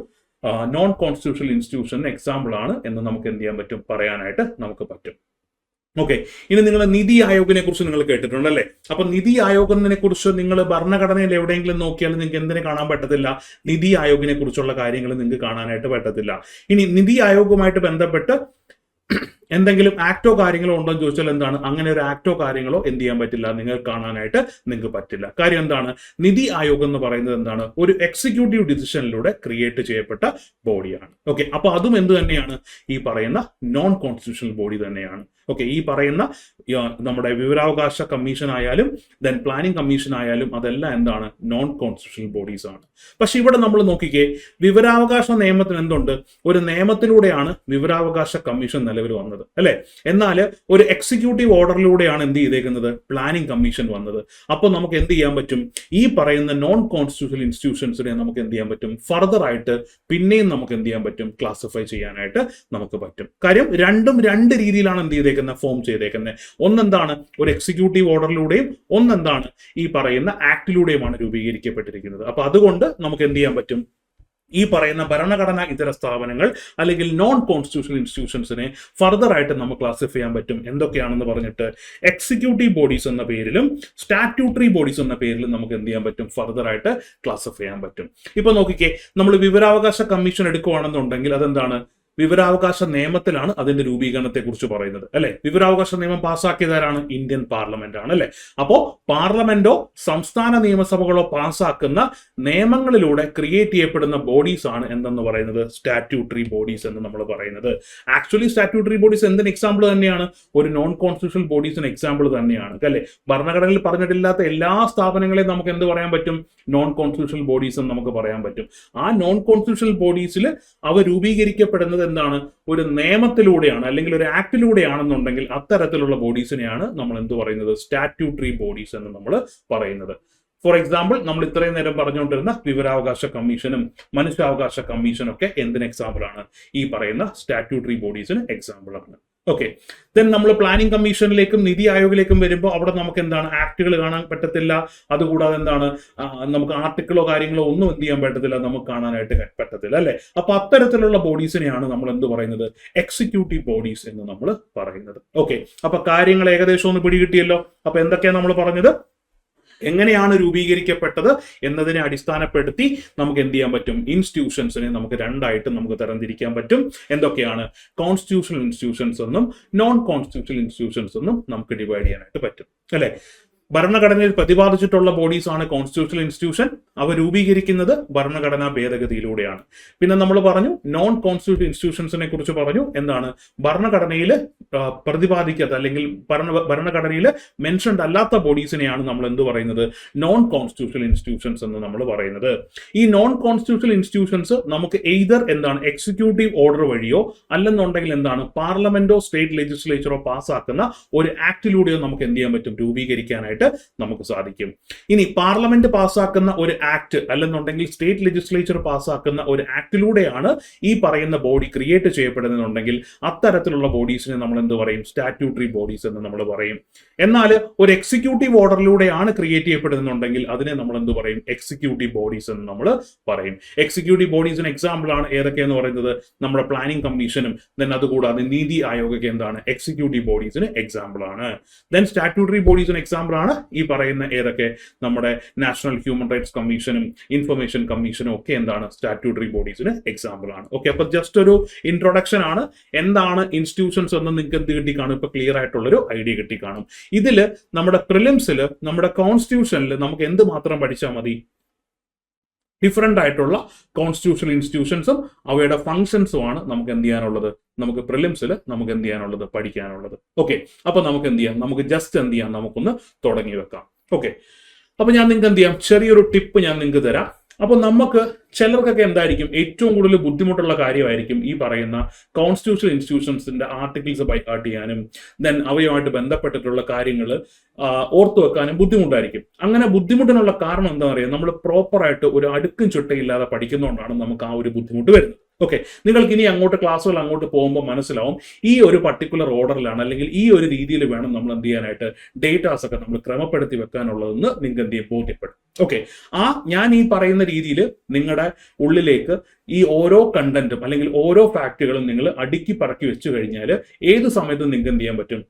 നോൺ കോൺസ്റ്റിറ്റ്യൂഷണൽ ഇൻസ്റ്റിറ്റ്യൂഷൻ എക്സാമ്പിൾ ആണ് എന്ന് നമുക്ക് എന്ത് ചെയ്യാൻ പറ്റും, പറയാനായിട്ട് നമുക്ക് പറ്റും. ഓക്കെ, ഇനി നിങ്ങൾ നിതി ആയോഗിനെ കുറിച്ച് നിങ്ങൾ കേട്ടിട്ടുണ്ട്, അല്ലേ? അപ്പൊ നിതി ആയോഗിനെ കുറിച്ച് നിങ്ങൾ ഭരണഘടനയിൽ എവിടെയെങ്കിലും നോക്കിയാൽ നിങ്ങൾക്ക് എന്തിനെ കാണാൻ പറ്റത്തില്ല, നിതി ആയോഗിനെ കുറിച്ചുള്ള കാര്യങ്ങൾ നിങ്ങൾക്ക് കാണാനായിട്ട് പറ്റത്തില്ല. ഇനി നിതി ആയോഗുമായിട്ട് ബന്ധപ്പെട്ട് എന്തെങ്കിലും ആക്ടോ കാര്യങ്ങളോ ഉണ്ടോ എന്ന് ചോദിച്ചാൽ എന്താണ്, അങ്ങനെ ഒരു ആക്ടോ കാര്യങ്ങളോ എന്ത് ചെയ്യാൻ പറ്റില്ല, നിങ്ങൾ കാണാനായിട്ട് നിങ്ങൾക്ക് പറ്റില്ല. കാര്യം എന്താണ്, നിതി ആയോഗ് എന്ന് പറയുന്നത് എന്താണ്, ഒരു എക്സിക്യൂട്ടീവ് ഡിസിഷനിലൂടെ ക്രിയേറ്റ് ചെയ്യപ്പെട്ട ബോഡിയാണ്. ഓക്കെ, അപ്പൊ അതും എന്ത് തന്നെയാണ്, ഈ പറയുന്ന നോൺ കോൺസ്റ്റിറ്റ്യൂഷണൽ ബോഡി തന്നെയാണ്. ഓക്കെ, ഈ പറയുന്ന നമ്മുടെ വിവരാവകാശ കമ്മീഷൻ ആയാലും ദെൻ പ്ലാനിംഗ് കമ്മീഷൻ ആയാലും അതെല്ലാം എന്താണ്, നോൺ കോൺസ്റ്റിറ്റ്യൂഷണൽ ബോഡീസ് ആണ്. പക്ഷെ ഇവിടെ നമ്മൾ നോക്കിക്കേ, വിവരാവകാശ നിയമത്തിന് എന്തുണ്ട്, ഒരു നിയമത്തിലൂടെയാണ് വിവരാവകാശ കമ്മീഷൻ നിലവിൽ വന്നത്, അല്ലെ? എന്നാൽ ഒരു എക്സിക്യൂട്ടീവ് ഓർഡറിലൂടെയാണ് എന്ത് ചെയ്തേക്കുന്നത്, പ്ലാനിംഗ് കമ്മീഷൻ വന്നത്. അപ്പോൾ നമുക്ക് എന്ത് ചെയ്യാൻ പറ്റും, ഈ പറയുന്ന നോൺ കോൺസ്റ്റിറ്റ്യൂഷണൽ ഇൻസ്റ്റിറ്റ്യൂഷൻസിനെ നമുക്ക് എന്ത് ചെയ്യാൻ പറ്റും, ഫർദർ ആയിട്ട് പിന്നെയും നമുക്ക് എന്ത് ചെയ്യാൻ പറ്റും, ക്ലാസിഫൈ ചെയ്യാനായിട്ട് നമുക്ക് പറ്റും. കാര്യം രണ്ടും രണ്ട് രീതിയിലാണ് എന്ത് ചെയ്തേക്കുന്നത്, ഫോം ചെയ്തേക്കുന്നത്. ഒന്നെന്താണ് ഒരു എക്സിക്യൂട്ടീവ് ഓർഡറിലൂടെയും ഒന്നെന്താണ് ഈ പറയുന്ന ആക്ടിലൂടെയുമാണ് രൂപീകരിക്കപ്പെട്ടിരിക്കുന്നത്. അപ്പൊ അതുകൊണ്ട് നമുക്ക് എന്ത് ചെയ്യാൻ പറ്റും, ഈ പറയുന്ന ഭരണഘടനാ ഇതര സ്ഥാപനങ്ങൾ അല്ലെങ്കിൽ നോൺ കോൺസ്റ്റിറ്റ്യൂഷണൽ ഇൻസ്റ്റിറ്റ്യൂഷൻസിനെ ഫർദർ ആയിട്ട് നമുക്ക് ക്ലാസിഫൈ ചെയ്യാൻ പറ്റും. എന്തൊക്കെയാണെന്ന് പറഞ്ഞിട്ട് എക്സിക്യൂട്ടീവ് ബോഡീസ് എന്ന പേരിലും സ്റ്റാറ്റ്യൂട്ടറി ബോഡീസ് എന്ന പേരിലും നമുക്ക് എന്ത് ചെയ്യാൻ പറ്റും, ഫർദർ ആയിട്ട് ക്ലാസിഫൈ ചെയ്യാൻ പറ്റും. ഇപ്പൊ നോക്കിക്കേ, നമ്മൾ വിവരാവകാശ കമ്മീഷൻ എടുക്കുകയാണെന്നുണ്ടെങ്കിൽ അതെന്താണ്, വിവരാവകാശ നിയമത്തിലാണ് അതിന്റെ രൂപീകരണത്തെ കുറിച്ച് പറയുന്നത്, അല്ലെ? വിവരാവകാശ നിയമം പാസ്സാക്കിയതാരാണ്, ഇന്ത്യൻ പാർലമെന്റ് ആണ്, അല്ലെ? അപ്പോ പാർലമെന്റോ സംസ്ഥാന നിയമസഭകളോ പാസ്സാക്കുന്ന നിയമങ്ങളിലൂടെ ക്രിയേറ്റ് ചെയ്യപ്പെടുന്ന ബോഡീസ് ആണ് എന്തെന്ന് പറയുന്നത്, സ്റ്റാറ്റ്യൂട്ടറി ബോഡീസ് എന്ന് നമ്മൾ പറയുന്നത്. ആക്ച്വലി സ്റ്റാറ്റ്യൂട്ടറി ബോഡീസ് എന്തിന് എക്സാമ്പിൾ തന്നെയാണ്, ഒരു നോൺ കോൺസ്റ്റിറ്റ്യൂഷണൽ ബോഡീസിന് എക്സാമ്പിൾ തന്നെയാണ്, അല്ലെ? ഭരണഘടനയിൽ പറഞ്ഞിട്ടില്ലാത്ത എല്ലാ സ്ഥാപനങ്ങളെയും നമുക്ക് എന്ത് പറയാൻ പറ്റും, നോൺ കോൺസ്റ്റിറ്റ്യൂഷണൽ ബോഡീസ് എന്ന് നമുക്ക് പറയാൻ പറ്റും. ആ നോൺ കോൺസ്റ്റിറ്റ്യൂഷണൽ ബോഡീസിൽ അവ രൂപീകരിക്കപ്പെടുന്നത് എന്താണ്, ഒരു നിയമത്തിലൂടെയാണ് അല്ലെങ്കിൽ ഒരു ആക്ടിലൂടെയാണെന്നുണ്ടെങ്കിൽ അത്തരത്തിലുള്ള ബോഡീസിനെയാണ് നമ്മൾ എന്ത് പറയുന്നത്, സ്റ്റാറ്റ്യൂട്ടറി ബോഡീസ് എന്ന് നമ്മൾ പറയുന്നത്. ഫോർ എക്സാമ്പിൾ, നമ്മൾ ഇത്രയും നേരം പറഞ്ഞുകൊണ്ടിരുന്ന വിവരാവകാശ കമ്മീഷനും മനുഷ്യാവകാശ കമ്മീഷനും ഒക്കെ എന്തിന് എക്സാമ്പിൾ ആണ്, ഈ പറയുന്ന സ്റ്റാറ്റ്യൂട്ടറി ബോഡീസിന് എക്സാമ്പിൾ ആണ്. ഓക്കെ, ദെൻ നമ്മൾ പ്ലാനിംഗ് കമ്മീഷനിലേക്കും നിതി ആയോഗിലേക്കും വരുമ്പോൾ അവിടെ നമുക്ക് എന്താണ്, ആക്ടുകൾ കാണാൻ പറ്റത്തില്ല. അതുകൂടാതെ എന്താണ്, നമുക്ക് ആർട്ടിക്കിളോ കാര്യങ്ങളോ ഒന്നും എന്ത് ചെയ്യാൻ പറ്റത്തില്ല, നമുക്ക് കാണാനായിട്ട് പറ്റത്തില്ല, അല്ലെ? അപ്പൊ അത്തരത്തിലുള്ള ബോഡീസിനെയാണ് നമ്മൾ എന്ത് പറയുന്നത്, എക്സിക്യൂട്ടീവ് ബോഡീസ് എന്ന് നമ്മൾ പറയുന്നത്. ഓക്കെ, അപ്പൊ കാര്യങ്ങൾ ഏകദേശം ഒന്ന് പിടികിട്ടിയല്ലോ. അപ്പൊ എന്തൊക്കെയാണ് നമ്മൾ പറഞ്ഞത്, എങ്ങനെയാണ് രൂപീകരിക്കപ്പെട്ടത് എന്നതിനെ അടിസ്ഥാനപ്പെടുത്തി നമുക്ക് എന്ത് ചെയ്യാൻ പറ്റും, ഇൻസ്റ്റിറ്റ്യൂഷൻസിനെ നമുക്ക് രണ്ടായിട്ട് നമുക്ക് തരംതിരിക്കാൻ പറ്റും. എന്തൊക്കെയാണ്, കോൺസ്റ്റിറ്റ്യൂഷണൽ ഇൻസ്റ്റിറ്റ്യൂഷൻസ് എന്നും നോൺ കോൺസ്റ്റിറ്റ്യൂഷണൽ ഇൻസ്റ്റിറ്റ്യൂഷൻസ് എന്നും നമുക്ക് ഡിവൈഡ് ചെയ്യാനായിട്ട് പറ്റും, അല്ലെ? ഭരണഘടനയിൽ പ്രതിപാദിച്ചിട്ടുള്ള ബോഡീസ് ആണ് കോൺസ്റ്റിറ്റ്യൂഷണൽ ഇൻസ്റ്റിറ്റ്യൂഷൻ. അവ രൂപീകരിക്കുന്നത് ഭരണഘടനാ ഭേദഗതിയിലൂടെയാണ്. പിന്നെ നമ്മൾ പറഞ്ഞു നോൺ കോൺസ്റ്റിറ്റ്യൂഷണൽ ഇൻസ്റ്റിറ്റ്യൂഷൻസിനെ കുറിച്ച് പറഞ്ഞു. എന്താണ്, ഭരണഘടനയിൽ പ്രതിപാദിക്കാത്ത അല്ലെങ്കിൽ ഭരണഘടനയിൽ മെൻഷൻഡ് അല്ലാത്ത ബോഡീസിനെയാണ് നമ്മൾ എന്ത് പറയുന്നത്, നോൺ കോൺസ്റ്റിറ്റ്യൂഷണൽ ഇൻസ്റ്റിറ്റ്യൂഷൻസ് എന്ന് നമ്മൾ പറയുന്നത്. ഈ നോൺ കോൺസ്റ്റിറ്റ്യൂഷണൽ ഇൻസ്റ്റിറ്റ്യൂഷൻസ് നമുക്ക് എയ്തർ എന്താണ് എക്സിക്യൂട്ടീവ് ഓർഡർ വഴിയോ അല്ലെന്നുണ്ടെങ്കിൽ എന്താണ് പാർലമെന്റോ സ്റ്റേറ്റ് ലെജിസ്ലേച്ചറോ പാസ്സാക്കുന്ന ഒരു ആക്ടിലൂടെയോ നമുക്ക് എന്ത് ചെയ്യാൻ പറ്റും, രൂപീകരിക്കാനായിട്ട് നമുക്ക് സാധിക്കും. ഇനി പാർലമെന്റ് പാസ്സാക്കുന്ന ഒരു ആക്ട് അല്ലെന്നുണ്ടെങ്കിൽ സ്റ്റേറ്റ് ലെജിസ്ലേച്ചർ പാസ്സാക്കുന്ന ഒരു ആക്ടിലൂടെയാണ് ഈ പറയുന്ന ബോഡി ക്രിയേറ്റ് ചെയ്യപ്പെടുന്നുണ്ടെങ്കിൽ അത്തരത്തിലുള്ള ബോഡീസിനെ നമ്മൾ എന്ത് പറയും, സ്റ്റാറ്റ്യൂട്ടറി ബോഡീസ് എന്ന് നമ്മൾ പറയും. എന്നാൽ ഒരു എക്സിക്യൂട്ടീവ് ഓർഡറിലൂടെയാണ് ക്രിയേറ്റ് ചെയ്യപ്പെടുന്നുണ്ടെങ്കിൽ അതിനെ നമ്മൾ എന്ത് പറയും, എക്സിക്യൂട്ടീവ് ബോഡീസ് എന്ന് നമ്മൾ പറയും. എക്സിക്യൂട്ടീവ് ബോഡീസിന് എക്സാമ്പിൾ ആണ് ഏതൊക്കെയെന്ന് പറയുന്നത്, നമ്മുടെ പ്ലാനിംഗ് കമ്മീഷനും ദെൻ അതുകൂടാതെ നീതി ആയോഗൊക്കെ എന്താണ് എക്സിക്യൂട്ടീവ് ബോഡീസിന് എക്സാമ്പിൾ ആണ്. ദെൻ സ്റ്റാറ്റ്യൂട്ടറി ബോഡീസിന് എക്സാമ്പിൾ ആണ് ആണ് ഈ പറയുന്ന ഏതൊക്കെ നമ്മുടെ നാഷണൽ ഹ്യൂമൻ റൈറ്റ്സ് കമ്മീഷനും ഇൻഫർമേഷൻ കമ്മീഷനും ഒക്കെ എന്താണ് സ്റ്റാറ്റ്യൂട്ടറി ബോഡീസിന് എക്സാമ്പിൾ ആണ്. ഓക്കെ, അപ്പൊ ജസ്റ്റ് ഒരു ഇൻട്രൊഡക്ഷൻ ആണ്. എന്താണ് ഇൻസ്റ്റിറ്റ്യൂഷൻസ് എന്ന് നിങ്ങൾക്ക് എന്ത് കിട്ടിക്കാണും? ഇപ്പൊ ക്ലിയർ ആയിട്ടുള്ളൊരു ഐഡിയ കിട്ടിക്കാണും. ഇതില് നമ്മുടെ പ്രിലിംസിൽ നമ്മുടെ കോൺസ്റ്റിറ്റ്യൂഷനിൽ നമുക്ക് എന്ത് മാത്രം പഠിച്ചാൽ മതി? ഡിഫറെന്റ് ആയിട്ടുള്ള കോൺസ്റ്റിറ്റ്യൂഷണൽ ഇൻസ്റ്റിറ്റ്യൂഷൻസും അവയുടെ ഫംഗ്ഷൻസും ആണ് നമുക്ക് എന്ത് ചെയ്യാനുള്ളത്? നമുക്ക് പ്രിലിംസിൽ നമുക്ക് എന്ത് ചെയ്യാനുള്ളത്? പഠിക്കാനുള്ളത്. ഓക്കെ, അപ്പൊ നമുക്ക് എന്ത് ചെയ്യാം? നമുക്ക് ജസ്റ്റ് എന്ത് ചെയ്യാം? നമുക്കൊന്ന് തുടങ്ങി വെക്കാം. ഓക്കെ, അപ്പൊ ഞാൻ നിങ്ങൾക്ക് എന്ത് ചെയ്യാം? ചെറിയൊരു ടിപ്പ് ഞാൻ നിങ്ങൾക്ക് തരാം. അപ്പൊ നമുക്ക് ചിലർക്കൊക്കെ എന്തായിരിക്കും ഏറ്റവും കൂടുതൽ ബുദ്ധിമുട്ടുള്ള കാര്യമായിരിക്കും ഈ പറയുന്ന കോൺസ്റ്റിറ്റ്യൂഷണൽ ഇൻസ്റ്റിറ്റ്യൂഷൻസിന്റെ ആർട്ടിക്കിൾസ് ബൈഹാർട്ട് ചെയ്യാനും ദെൻ അവയുമായിട്ട് ബന്ധപ്പെട്ടിട്ടുള്ള കാര്യങ്ങൾ ഓർത്തു വെക്കാനും ബുദ്ധിമുട്ടായിരിക്കും. അങ്ങനെ ബുദ്ധിമുട്ടിനുള്ള കാരണം എന്താ പറയുക? നമ്മൾ പ്രോപ്പറായിട്ട് ഒരു അടുക്കും ചുട്ടയില്ലാതെ പഠിക്കുന്നതുകൊണ്ടാണ് നമുക്ക് ആ ഒരു ബുദ്ധിമുട്ട് വരുന്നത്. ഓക്കെ, നിങ്ങൾക്ക് ഇനി അങ്ങോട്ട് ക്ലാസ്സുകൾ അങ്ങോട്ട് പോകുമ്പോൾ മനസ്സിലാവും ഈ ഒരു പർട്ടിക്കുലർ ഓർഡറിലാണ് അല്ലെങ്കിൽ ഈ ഒരു രീതിയിൽ വേണം നമ്മൾ എന്ത് ചെയ്യാനായിട്ട് ഡേറ്റാസ് ഒക്കെ നമ്മൾ ക്രമപ്പെടുത്തി വെക്കാനുള്ളതെന്ന് നിങ്ങൾക്ക് എന്ത് ചെയ്യും? ബോധ്യപ്പെടും. ഓക്കെ, ഞാൻ ഈ പറയുന്ന രീതിയിൽ നിങ്ങളുടെ ഉള്ളിലേക്ക് ഈ ഓരോ കണ്ടന്റും അല്ലെങ്കിൽ ഓരോ ഫാക്റ്റുകളും നിങ്ങൾ അടുക്കി പറക്കി വെച്ചു കഴിഞ്ഞാൽ ഏത് സമയത്തും നിങ്ങൾക്ക് എന്ത് ചെയ്യാൻ പറ്റും?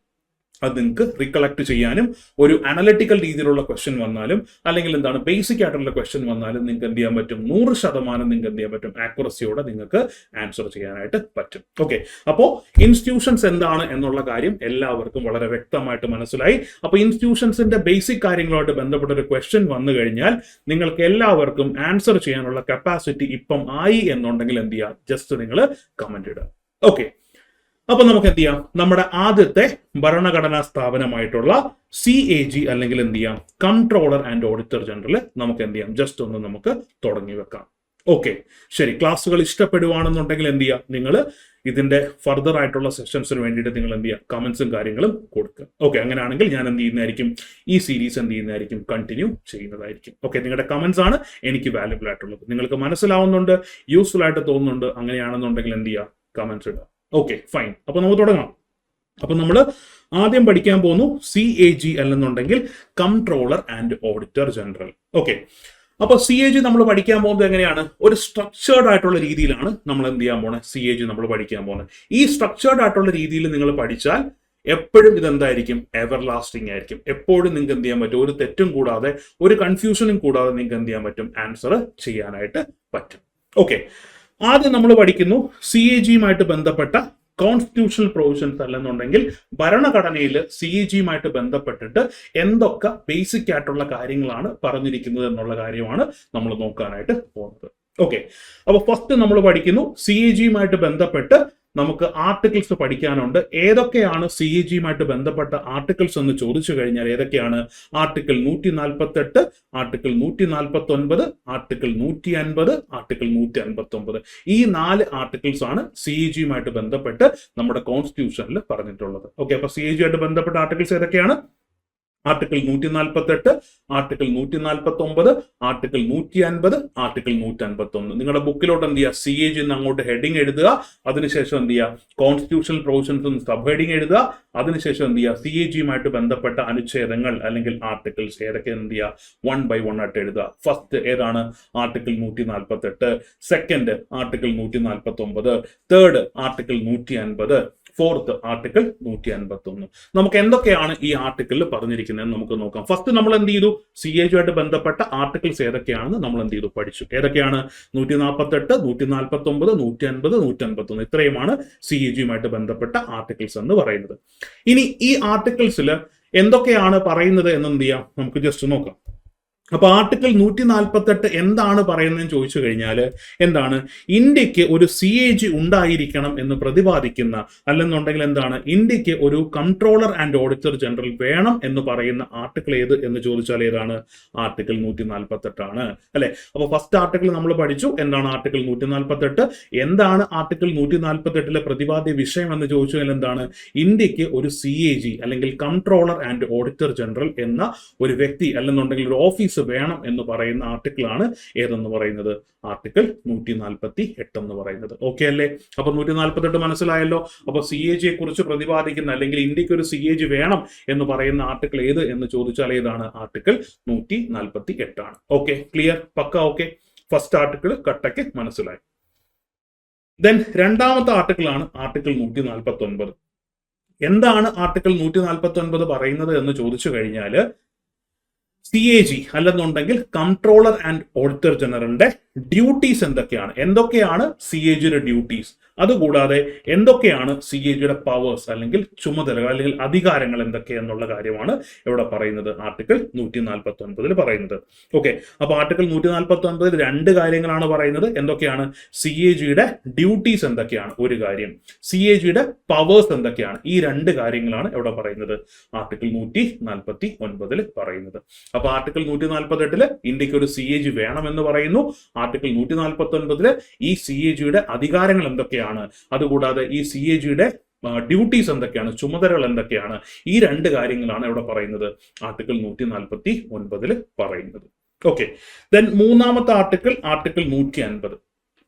അത് നിങ്ങൾക്ക് റിക്കളക്ട് ചെയ്യാനും ഒരു അനലിറ്റിക്കൽ രീതിയിലുള്ള ക്വസ്റ്റ്യൻ വന്നാലും അല്ലെങ്കിൽ എന്താണ് ബേസിക് ആയിട്ടുള്ള ക്വസ്റ്റ്യൻ വന്നാലും നിങ്ങൾക്ക് എന്ത് ചെയ്യാൻ പറ്റും? 100% നിങ്ങൾക്ക് എന്ത് ചെയ്യാൻ പറ്റും? ആക്യുറസിയോടെ നിങ്ങൾക്ക് ആൻസർ ചെയ്യാനായിട്ട് പറ്റും. ഓക്കെ, അപ്പോൾ ഇൻസ്റ്റിറ്റ്യൂഷൻസ് എന്താണ് എന്നുള്ള കാര്യം എല്ലാവർക്കും വളരെ വ്യക്തമായിട്ട് മനസ്സിലായി. അപ്പോൾ ഇൻസ്റ്റിറ്റ്യൂഷൻസിന്റെ ബേസിക് കാര്യങ്ങളുമായിട്ട് ബന്ധപ്പെട്ട ഒരു ക്വസ്റ്റ്യൻ വന്നു കഴിഞ്ഞാൽ നിങ്ങൾക്ക് എല്ലാവർക്കും ആൻസർ ചെയ്യാനുള്ള കപ്പാസിറ്റി ഇപ്പം ആയി എന്നുണ്ടെങ്കിൽ എന്ത് ചെയ്യുക? ജസ്റ്റ് നിങ്ങൾ കമന്റ് ഇടുക. ഓക്കെ, അപ്പൊ നമുക്ക് എന്ത് ചെയ്യാം? നമ്മുടെ ആദ്യത്തെ ഭരണഘടനാ സ്ഥാപനമായിട്ടുള്ള CAG അല്ലെങ്കിൽ എന്ത് ചെയ്യാം? കൺട്രോളർ ആൻഡ് ഓഡിറ്റർ ജനറൽ നമുക്ക് എന്ത് ചെയ്യാം? ജസ്റ്റ് ഒന്ന് നമുക്ക് തുടങ്ങി വെക്കാം. ഓക്കെ, ശരി. ക്ലാസ്സുകൾ ഇഷ്ടപ്പെടുവാണെന്നുണ്ടെങ്കിൽ എന്ത് ചെയ്യുക? നിങ്ങൾ ഇതിന്റെ ഫർദർ ആയിട്ടുള്ള സെഷൻസിന് വേണ്ടിയിട്ട് നിങ്ങൾ എന്ത് ചെയ്യുക? കമന്റ്സും കാര്യങ്ങളും കൊടുക്കുക. ഓക്കെ, അങ്ങനെയാണെങ്കിൽ ഞാൻ എന്ത് ചെയ്യുന്നതായിരിക്കും? ഈ സീരീസ് എന്ത് ചെയ്യുന്നതായിരിക്കും? കണ്ടിന്യൂ ചെയ്യുന്നതായിരിക്കും. ഓക്കെ, നിങ്ങളുടെ കമന്റ്സ് ആണ് എനിക്ക് വാല്യുബിൾ ആയിട്ടുള്ളത്. നിങ്ങൾക്ക് മനസ്സിലാവുന്നുണ്ട്, യൂസ്ഫുൾ ആയിട്ട് തോന്നുന്നുണ്ട്, അങ്ങനെയാണെന്നുണ്ടെങ്കിൽ എന്ത് ചെയ്യുക? കമന്റ്സ് ഇടുക. Okay, fine. അപ്പൊ നമുക്ക് തുടങ്ങാം. അപ്പൊ നമ്മൾ ആദ്യം പഠിക്കാൻ പോകുന്നു CAG അല്ലെന്നുണ്ടെങ്കിൽ controller and auditor general. Okay, അപ്പൊ CAG നമ്മൾ പഠിക്കാൻ പോകുന്നത് എങ്ങനെയാണ്? ഒരു സ്ട്രക്ചേർഡ് ആയിട്ടുള്ള രീതിയിലാണ് നമ്മൾ എന്ത് ചെയ്യാൻ പോണേ? CAG നമ്മൾ പഠിക്കാൻ പോകുന്നത്. ഈ സ്ട്രക്ചേർഡ് ആയിട്ടുള്ള രീതിയിൽ നിങ്ങൾ പഠിച്ചാൽ എപ്പോഴും ഇതെന്തായിരിക്കും? എവർ ലാസ്റ്റിംഗ് ആയിരിക്കും. എപ്പോഴും നിങ്ങൾക്ക് എന്ത് ചെയ്യാൻ പറ്റും? ഒരു തെറ്റും കൂടാതെ ഒരു കൺഫ്യൂഷനും കൂടാതെ നിങ്ങൾക്ക് എന്ത് ചെയ്യാൻ പറ്റും? ആൻസർ ചെയ്യാനായിട്ട് പറ്റും. ഓക്കെ, ആദ്യം നമ്മൾ പഠിക്കുന്നു CAG-യുമായിട്ട് ബന്ധപ്പെട്ട കോൺസ്റ്റിറ്റ്യൂഷണൽ പ്രൊവിഷൻസ് അല്ലെന്നുണ്ടെങ്കിൽ ഭരണഘടനയിൽ CAG-യുമായിട്ട് ബന്ധപ്പെട്ടിട്ട് എന്തൊക്കെ ബേസിക് ആയിട്ടുള്ള കാര്യങ്ങളാണ് പറഞ്ഞിരിക്കുന്നത് എന്നുള്ള കാര്യമാണ് നമ്മൾ നോക്കാനായിട്ട് പോകുന്നത്. ഓക്കെ, അപ്പൊ ഫസ്റ്റ് നമ്മൾ പഠിക്കുന്നു CAG-യുമായിട്ട് ബന്ധപ്പെട്ട് നമുക്ക് ആർട്ടിക്കിൾസ് പഠിക്കാനുണ്ട്. ഏതൊക്കെയാണ് CAG-യുമായിട്ട് ബന്ധപ്പെട്ട ആർട്ടിക്കിൾസ് എന്ന് ചോദിച്ചു കഴിഞ്ഞാൽ ഏതൊക്കെയാണ്? Article 148, article 149, article 150, article 159. ഈ 4 ആർട്ടിക്കിൾസ് ആണ് CAG-യുമായിട്ട് ബന്ധപ്പെട്ട് നമ്മുടെ കോൺസ്റ്റിറ്റ്യൂഷനിൽ പറഞ്ഞിട്ടുള്ളത്. ഓക്കെ, അപ്പൊ CAG-യുമായിട്ട് ബന്ധപ്പെട്ട ആർട്ടിക്കിൾസ് ഏതൊക്കെയാണ്? Article 148, article 149, article 150, article 151. നിങ്ങളുടെ ബുക്കിലോട്ട് എന്ത് ചെയ്യുക? CAG എന്ന് അങ്ങോട്ട് ഹെഡിങ് എഴുതുക. അതിനുശേഷം എന്ത് ചെയ്യുക? കോൺസ്റ്റിറ്റ്യൂഷണൽ പ്രൊവിഷൻസ് എന്ന് സബ് ഹെഡിങ് എഴുതുക. അതിനുശേഷം എന്ത് ചെയ്യുക? CAG-യുമായിട്ട് ബന്ധപ്പെട്ട അനുച്ഛേദങ്ങൾ അല്ലെങ്കിൽ ആർട്ടിക്കിൾസ് ഏതൊക്കെ എന്ത് ചെയ്യുക? 1 by 1 ആയിട്ട് എഴുതുക. ഫസ്റ്റ് ഏതാണ്? Article 148, second article 149, third article 150, fourth article 151. നമുക്ക് എന്തൊക്കെയാണ് ഈ ആർട്ടിക്കിളിൽ പറഞ്ഞിരിക്കുന്നത് നമുക്ക് നോക്കാം. ഫസ്റ്റ് നമ്മൾ എന്ത് ചെയ്തു? CAG-യുമായിട്ട് ബന്ധപ്പെട്ട ആർട്ടിക്കിൾസ് ഏതൊക്കെയാണെന്ന് നമ്മൾ എന്ത് ചെയ്തു? പഠിച്ചു. ഏതൊക്കെയാണ്? 148, 149, 150, 151. ഇത്രയുമാണ് CAG-യുമായിട്ട് ബന്ധപ്പെട്ട ആർട്ടിക്കിൾസ് എന്ന് പറയുന്നത്. ഇനി ഈ ആർട്ടിക്കിൾസിൽ എന്തൊക്കെയാണ് പറയുന്നത് എന്ന് എന്ത് ചെയ്യാം? നമുക്ക് ജസ്റ്റ് നോക്കാം. അപ്പൊ ആർട്ടിക്കിൾ 148 എന്താണ് പറയുന്നതെന്ന് ചോദിച്ചു കഴിഞ്ഞാൽ എന്താണ്? ഇന്ത്യക്ക് ഒരു CAG ഉണ്ടായിരിക്കണം എന്ന് പ്രതിപാദിക്കുന്ന, അല്ലെന്നുണ്ടെങ്കിൽ എന്താണ്? ഇന്ത്യക്ക് ഒരു കൺട്രോളർ ആൻഡ് ഓഡിറ്റർ ജനറൽ വേണം എന്ന് പറയുന്ന ആർട്ടിക്കിൾ ഏത് എന്ന് ചോദിച്ചാൽ ഏതാണ്? ആർട്ടിക്കിൾ 148 ആണ് അല്ലെ? അപ്പൊ ഫസ്റ്റ് ആർട്ടിക്കിൾ നമ്മൾ പഠിച്ചു. എന്താണ് ആർട്ടിക്കിൾ 148? എന്താണ് ആർട്ടിക്കിൾ 148ലെ പ്രതിപാദ്യ വിഷയം എന്ന് ചോദിച്ചു കഴിഞ്ഞാൽ എന്താണ്? ഇന്ത്യക്ക് ഒരു CAG അല്ലെങ്കിൽ കൺട്രോളർ ആൻഡ് ഓഡിറ്റർ ജനറൽ എന്ന ഒരു വ്യക്തി അല്ലെന്നുണ്ടെങ്കിൽ ഒരു ഓഫീസ് വേണം എന്ന് പറയുന്ന ആർട്ടിക്കിൾ ആണ് ഏതെന്ന് പറയുന്നത്? ആർട്ടിക്കിൾ 148 എന്ന് പറയുന്നത്. ഓക്കെ അല്ലേ? അപ്പൊ 148 മനസ്സിലായല്ലോ. അപ്പൊ CAG-യെ കുറിച്ച് പ്രതിപാദിക്കുന്ന അല്ലെങ്കിൽ ഇന്ത്യക്ക് ഒരു CAG വേണം എന്ന് പറയുന്ന ആർട്ടിക്കിൾ ഏത് എന്ന് ചോദിച്ചാൽ ഏതാണ്? ആർട്ടിക്കിൾ 148 ആണ്. Okay, clear? Pakka? Okay, first article കട്ടയ്ക്ക് മനസ്സിലായി. ദെൻ രണ്ടാമത്തെ ആർട്ടിക്കിൾ ആണ് ആർട്ടിക്കിൾ 149. എന്താണ് ആർട്ടിക്കിൾ 149 പറയുന്നത് എന്ന് ചോദിച്ചു കഴിഞ്ഞാൽ CAG അല്ലെന്നുണ്ടെങ്കിൽ കൺട്രോളർ ആൻഡ് ഓഡിറ്റർ ജനറലിന്റെ ഡ്യൂട്ടീസ് എന്തൊക്കെയാണ് CAGയുടെ ഡ്യൂട്ടീസ്, അതുകൂടാതെ എന്തൊക്കെയാണ് CAGയുടെ പവേഴ്സ് അല്ലെങ്കിൽ ചുമതലകൾ അല്ലെങ്കിൽ അധികാരങ്ങൾ എന്തൊക്കെയെന്നുള്ള കാര്യമാണ് ഇവിടെ പറയുന്നത് ആർട്ടിക്കിൾ 149 പറയുന്നത്. ഓക്കെ, അപ്പൊ ആർട്ടിക്കിൾ 149 രണ്ട് കാര്യങ്ങളാണ് പറയുന്നത്. എന്തൊക്കെയാണ്? CAGയുടെ ഡ്യൂട്ടീസ് എന്തൊക്കെയാണ് ഒരു കാര്യം, CAGയുടെ പവേഴ്സ് എന്തൊക്കെയാണ്, ഈ രണ്ട് കാര്യങ്ങളാണ് ഇവിടെ പറയുന്നത് ആർട്ടിക്കിൾ 149 പറയുന്നത്. അപ്പൊ ആർട്ടിക്കിൾ 148 ഇന്ത്യക്ക് ഒരു CAG വേണമെന്ന് പറയുന്നു. ആർട്ടിക്കിൾ 149 ഈ CAGയുടെ അധികാരങ്ങൾ എന്തൊക്കെയാണ്, അതുകൂടാതെ ഈ CAGയുടെ ഡ്യൂട്ടീസ് എന്തൊക്കെയാണ്, ചുമതലകൾ എന്തൊക്കെയാണ്, ഈ രണ്ട് കാര്യങ്ങളാണ് ഇവിടെ പറയുന്നത് ആർട്ടിക്കിൾ 149 പറയുന്നത്. ഓക്കെ, ദെൻ മൂന്നാമത്തെ ആർട്ടിക്കിൾ 150.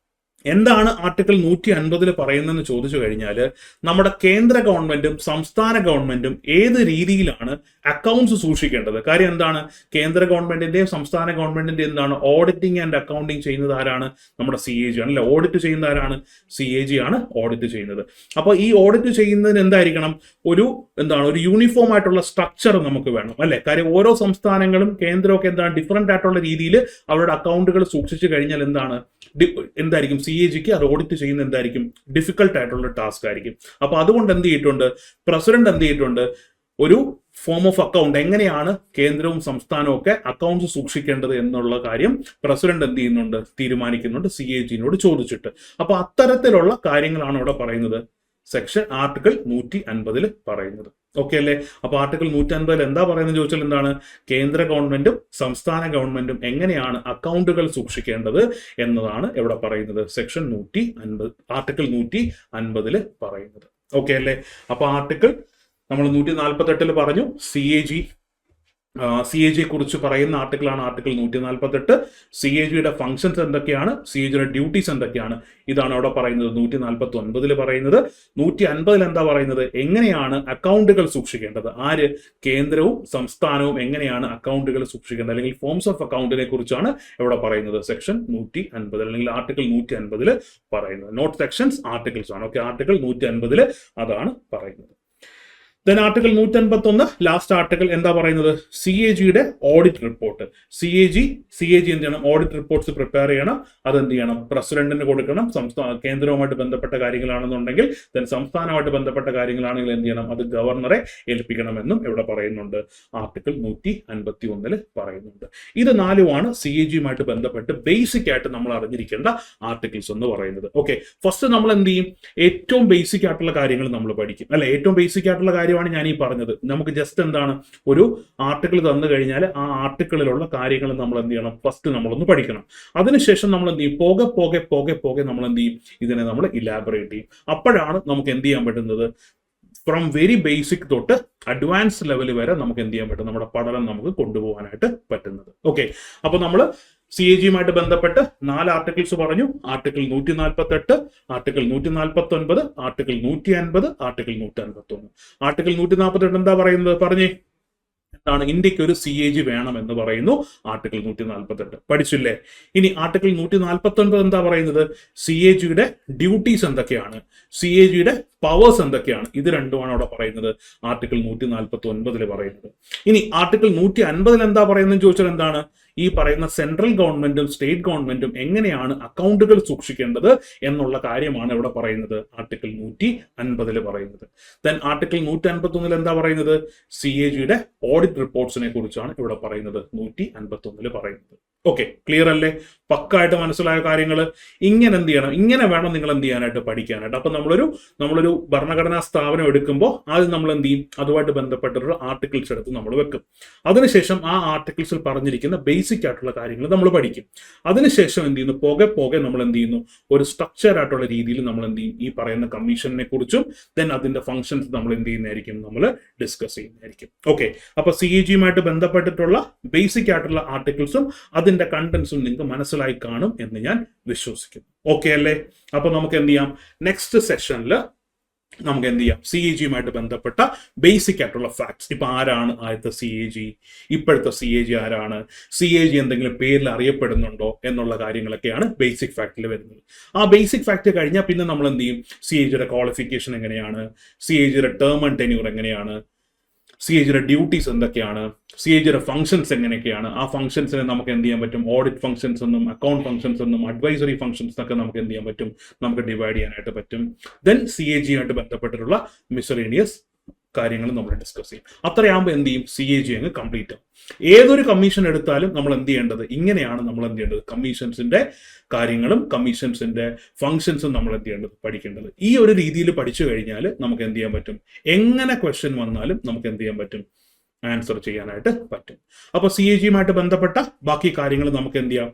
എന്താണ് ആർട്ടിക്കിൾ 150 പറയുന്നതെന്ന് ചോദിച്ചു കഴിഞ്ഞാൽ, നമ്മുടെ കേന്ദ്ര ഗവൺമെന്റും സംസ്ഥാന ഗവൺമെന്റും ഏത് രീതിയിലാണ് അക്കൗണ്ട്സ് സൂക്ഷിക്കേണ്ടത്. കാര്യം എന്താണ്? കേന്ദ്ര ഗവൺമെന്റിന്റെയും സംസ്ഥാന ഗവൺമെന്റിന്റെയും എന്താണ് ഓഡിറ്റിംഗ് ആൻഡ് അക്കൗണ്ടിങ് ചെയ്യുന്നത് ആരാണ്? നമ്മുടെ CAG ആണ് അല്ലെ. ഓഡിറ്റ് ചെയ്യുന്ന ആരാണ്? CAG ആണ് ഓഡിറ്റ് ചെയ്യുന്നത്. അപ്പോൾ ഈ ഓഡിറ്റ് ചെയ്യുന്നതിന് എന്തായിരിക്കണം? ഒരു യൂണിഫോം ആയിട്ടുള്ള സ്ട്രക്ചർ നമുക്ക് വേണം അല്ലെ. കാര്യം ഓരോ സംസ്ഥാനങ്ങളും കേന്ദ്രമൊക്കെ ഡിഫറെന്റ് ആയിട്ടുള്ള രീതിയിൽ അവരുടെ അക്കൗണ്ടുകൾ സൂക്ഷിച്ചു കഴിഞ്ഞാൽ എന്തായിരിക്കും CAGക്ക് അത് ഓഡിറ്റ് ചെയ്യുന്ന ഡിഫിക്കൽട്ട് ആയിട്ടുള്ള ടാസ്ക് ആയിരിക്കും. അപ്പൊ അതുകൊണ്ട് പ്രസിഡന്റ് എന്ത് ചെയ്തിട്ടുണ്ട്, ഒരു ഫോം ഓഫ് അക്കൗണ്ട് എങ്ങനെയാണ് കേന്ദ്രവും സംസ്ഥാനവും ഒക്കെ അക്കൗണ്ട്സ് സൂക്ഷിക്കേണ്ടത് എന്നുള്ള കാര്യം പ്രസിഡന്റ് തീരുമാനിക്കുന്നുണ്ട് CAGനോട് ചോദിച്ചിട്ട്. അപ്പൊ അത്തരത്തിലുള്ള കാര്യങ്ങളാണ് ഇവിടെ പറയുന്നത് സെക്ഷൻ ആർട്ടിക്കിൾ 150 പറയുന്നത്. ഓക്കെ അല്ലേ. അപ്പൊ ആർട്ടിക്കിൾ 150 എന്താ പറയുന്നത് ചോദിച്ചാൽ കേന്ദ്ര ഗവൺമെന്റും സംസ്ഥാന ഗവൺമെന്റും എങ്ങനെയാണ് അക്കൗണ്ടുകൾ സൂക്ഷിക്കേണ്ടത് എന്നതാണ് ഇവിടെ പറയുന്നത് സെക്ഷൻ ആർട്ടിക്കിൾ 150 പറയുന്നത്. ഓക്കെ അല്ലേ. അപ്പൊ ആർട്ടിക്കിൾ നമ്മൾ 148 പറഞ്ഞു. CAG കുറിച്ച് പറയുന്ന ആർട്ടിക്കിളാണ് ആർട്ടിക്കിൾ 148. CAGയുടെ ഫംഗ്ഷൻസ് എന്തൊക്കെയാണ്, CAGയുടെ ഡ്യൂട്ടീസ് എന്തൊക്കെയാണ്, ഇതാണ് അവിടെ പറയുന്നത് 149 പറയുന്നത്. 150 എന്താ പറയുന്നത്? എങ്ങനെയാണ് അക്കൗണ്ടുകൾ സൂക്ഷിക്കേണ്ടത്, ആര്? കേന്ദ്രവും സംസ്ഥാനവും എങ്ങനെയാണ് അക്കൗണ്ടുകൾ സൂക്ഷിക്കേണ്ടത് അല്ലെങ്കിൽ ഫോംസ് ഓഫ് അക്കൗണ്ടിനെ കുറിച്ചാണ് ഇവിടെ പറയുന്നത് സെക്ഷൻ 150 അല്ലെങ്കിൽ ആർട്ടിക്കിൾ 150 പറയുന്നത്. നോട്ട് സെക്ഷൻസ്, ആർട്ടിക്കിൾസ് ആണ്. ഓക്കെ, ആർട്ടിക്കിൾ 150 അതാണ് പറയുന്നത്. ദെൻ ആർട്ടിക്കിൾ 151 ലാസ്റ്റ് ആർട്ടിക്കിൾ എന്താ പറയുന്നത്? CAGയുടെ ഓഡിറ്റ് റിപ്പോർട്ട്. CAG എന്ത് ചെയ്യണം? ഓഡിറ്റ് റിപ്പോർട്ട്സ് പ്രിപ്പയർ ചെയ്യണം. അതെന്ത് ചെയ്യണം? പ്രസിഡന്റിന് കൊടുക്കണം. കേന്ദ്രവുമായിട്ട് ബന്ധപ്പെട്ട കാര്യങ്ങളാണെന്നുണ്ടെങ്കിൽ, ദെൻ സംസ്ഥാനമായിട്ട് ബന്ധപ്പെട്ട കാര്യങ്ങളാണെങ്കിൽ എന്ത് ചെയ്യണം? അത് ഗവർണറെ ഏൽപ്പിക്കണമെന്നും ഇവിടെ പറയുന്നുണ്ട് ആർട്ടിക്കിൾ 151 പറയുന്നുണ്ട്. ഇത് നാലുമാണ് CAGയുമായിട്ട് ബന്ധപ്പെട്ട് ബേസിക് ആയിട്ട് നമ്മൾ അറിഞ്ഞിരിക്കേണ്ട ആർട്ടിക്കിൾസ് എന്ന് പറയുന്നത്. ഓക്കെ, ഫസ്റ്റ് നമ്മൾ എന്ത് ചെയ്യും? ഏറ്റവും ബേസിക് ആയിട്ടുള്ള കാര്യങ്ങൾ നമ്മൾ പഠിക്കും അല്ലെ. ഏറ്റവും ബേസിക് ആയിട്ടുള്ള കാര്യമാണ് ഞാൻ ഈ പറഞ്ഞത്. നമുക്ക് ജസ്റ്റ് ഒരു ആർട്ടിക്കിൾ തന്നു കഴിഞ്ഞാൽ ആ ആർട്ടിക്കിളിലുള്ള കാര്യങ്ങൾ നമ്മൾ എന്ത് ചെയ്യണം? ഫസ്റ്റ് നമ്മളൊന്ന് പഠിക്കണം. അതിനുശേഷം നമ്മൾ എന്ത് ചെയ്യും? പോകെ നമ്മൾ എന്ത് ചെയ്യും? ഇതിനെ നമ്മൾ ഇലാബറേറ്റ് ചെയ്യും. അപ്പോഴാണ് നമുക്ക് എന്ത് ചെയ്യാൻ പറ്റുന്നത്? ഫ്രം വെരി ബേസിക് തൊട്ട് അഡ്വാൻസ് ലെവൽ വരെ നമുക്ക് എന്ത് ചെയ്യാൻ പറ്റും? നമ്മുടെ പഠനം നമുക്ക് കൊണ്ടുപോകാനായിട്ട് പറ്റുന്നത്. ഓക്കെ, അപ്പൊ നമ്മൾ CAGയുമായിട്ട് ബന്ധപ്പെട്ട് 4 ആർട്ടിക്കിൾസ് പറഞ്ഞു. Article 148, article 149, article 150, article 151. Article 148 എന്താ പറയുന്നത്? പറഞ്ഞേ. ഇന്ത്യക്ക് ഒരു CAG വേണം എന്ന് പറയുന്നു ആർട്ടിക്കിൾ 148. പഠിച്ചില്ലേ? ഇനി ആർട്ടിക്കിൾ 149 എന്താ പറയുന്നത്? CAGയുടെ ഡ്യൂട്ടീസ് എന്തൊക്കെയാണ്, CAGയുടെ പവേഴ്സ് എന്തൊക്കെയാണ്, ഇത് രണ്ടുമാണ് അവിടെ പറയുന്നത് ആർട്ടിക്കിൾ 149 പറയുന്നത്. ഇനി ആർട്ടിക്കിൾ 150 എന്താ പറയുന്നത് ചോദിച്ചാൽ ഈ പറയുന്ന സെൻട്രൽ ഗവൺമെന്റും സ്റ്റേറ്റ് ഗവൺമെന്റും എങ്ങനെയാണ് അക്കൗണ്ടുകൾ സൂക്ഷിക്കേണ്ടത് എന്നുള്ള കാര്യമാണ് ഇവിടെ പറയുന്നത് ആർട്ടിക്കിൾ 150 പറയുന്നത്. ദെൻ ആർട്ടിക്കിൾ 151 എന്താ പറയുന്നത്? CAGയുടെ ഓഡിറ്റ് റിപ്പോർട്ട്സിനെ കുറിച്ചാണ് ഇവിടെ പറയുന്നത് 151 പറയുന്നത്. ഓക്കെ, ക്ലിയർ അല്ലേ? പക്കായിട്ട് മനസ്സിലായ കാര്യങ്ങൾ. ഇങ്ങനെ എന്ത് ചെയ്യണം? ഇങ്ങനെ വേണം നിങ്ങൾ എന്ത് ചെയ്യാനായിട്ട്, പഠിക്കാനായിട്ട്. അപ്പൊ നമ്മളൊരു ഭരണഘടനാ സ്ഥാപനം എടുക്കുമ്പോൾ ആദ്യം നമ്മൾ എന്ത് ചെയ്യും? അതുമായിട്ട് ബന്ധപ്പെട്ടൊരു ആർട്ടിക്കിൾസ് എടുത്ത് നമ്മൾ വെക്കും. അതിനുശേഷം ആ ആർട്ടിക്കിൾസിൽ പറഞ്ഞിരിക്കുന്ന ബേസിക് ആയിട്ടുള്ള കാര്യങ്ങൾ നമ്മൾ പഠിക്കും. അതിനുശേഷം എന്ത് ചെയ്യുന്നു? പോകെ നമ്മൾ എന്ത് ചെയ്യുന്നു? ഒരു സ്ട്രക്ചർ ആയിട്ടുള്ള രീതിയിൽ നമ്മൾ എന്ത് ചെയ്യും? ഈ പറയുന്ന കമ്മീഷനെ കുറിച്ചും ദെൻ അതിന്റെ ഫംഗ്ഷൻസ് നമ്മൾ എന്ത് ചെയ്യുന്നതായിരിക്കും? നമ്മൾ ഡിസ്കസ് ചെയ്യുന്നതായിരിക്കും. ഓക്കെ, അപ്പൊ CAGയുമായിട്ട് ബന്ധപ്പെട്ടിട്ടുള്ള ബേസിക് ആയിട്ടുള്ള ആർട്ടിക്കിൾസും അതിന്റെ കണ്ടന്റ്സും നിങ്ങൾക്ക് മനസ്സിലായി കാണും എന്ന് ഞാൻ വിശ്വസിക്കുന്നു. ഓക്കെ അല്ലേ? അപ്പൊ നമുക്ക് എന്ത് ചെയ്യാം? നെക്സ്റ്റ് സെഷനിൽ നമുക്ക് എന്ത് ചെയ്യാം? CAGയുമായിട്ട് ബന്ധപ്പെട്ട ബേസിക് ആയിട്ടുള്ള ഫാക്ട്സ്. ഇപ്പൊ ആരാണ് ആദ്യത്തെ CAG, ഇപ്പോഴത്തെ CAG ആരാണ്, CAG എന്തെങ്കിലും പേരിൽ അറിയപ്പെടുന്നുണ്ടോ എന്നുള്ള കാര്യങ്ങളൊക്കെയാണ് ബേസിക് ഫാക്ടിൽ വരുന്നത്. ആ ബേസിക് ഫാക്ട് കഴിഞ്ഞാൽ പിന്നെ നമ്മൾ എന്ത് ചെയ്യും? CAGയുടെ ക്വാളിഫിക്കേഷൻ എങ്ങനെയാണ്, CAGയുടെ ടേം ആൻഡ് ടെന്യൂർ എങ്ങനെയാണ്, സി എ ജിയുടെ ഡ്യൂട്ടീസ് എന്തൊക്കെയാണ്, സി എ ജിയുടെ ഫംഗ്ഷൻസ് എങ്ങനെയൊക്കെയാണ്, ആ ഫംഗ്ഷൻസിനെ നമുക്ക് എന്ത് ചെയ്യാൻ പറ്റും, ഓഡിറ്റ് ഫംഗ്ഷൻസ് എന്നും അക്കൗണ്ട് ഫംഗ്ഷൻസ് എന്നും അഡ്വൈസറി ഫംഗ്ഷൻസ് എന്നൊക്കെ നമുക്ക് എന്ത് ചെയ്യാൻ പറ്റും, നമുക്ക് ഡിവൈഡ് ചെയ്യാനായിട്ട് പറ്റും. ദെൻ സി എ ജിയുമായിട്ട് ബന്ധപ്പെട്ടിട്ടുള്ള മിസലേനിയസ് കാര്യങ്ങൾ നമ്മൾ ഡിസ്കസ് ചെയ്യും. അത്രയാകുമ്പോൾ എന്ത് ചെയ്യും, സി എ ജി അങ്ങ് കംപ്ലീറ്റ് ആവും. ഏതൊരു കമ്മീഷൻ എടുത്താലും നമ്മൾ എന്ത് ചെയ്യേണ്ടത്, ഇങ്ങനെയാണ് നമ്മൾ എന്ത് ചെയ്യേണ്ടത്, കമ്മീഷൻസിന്റെ കാര്യങ്ങളും കമ്മീഷൻസിന്റെ ഫംഗ്ഷൻസും നമ്മൾ എന്ത് ചെയ്യേണ്ടത്, പഠിക്കേണ്ടത്. ഈ ഒരു രീതിയിൽ പഠിച്ചു കഴിഞ്ഞാൽ നമുക്ക് എന്ത് ചെയ്യാൻ പറ്റും, എങ്ങനെ ക്വസ്റ്റ്യൻ വന്നാലും നമുക്ക് എന്ത് ചെയ്യാൻ പറ്റും, ആൻസർ ചെയ്യാനായിട്ട് പറ്റും. അപ്പോൾ സി എ ജിയുമായിട്ട് ബന്ധപ്പെട്ട ബാക്കി കാര്യങ്ങൾ നമുക്ക് എന്ത് ചെയ്യാം,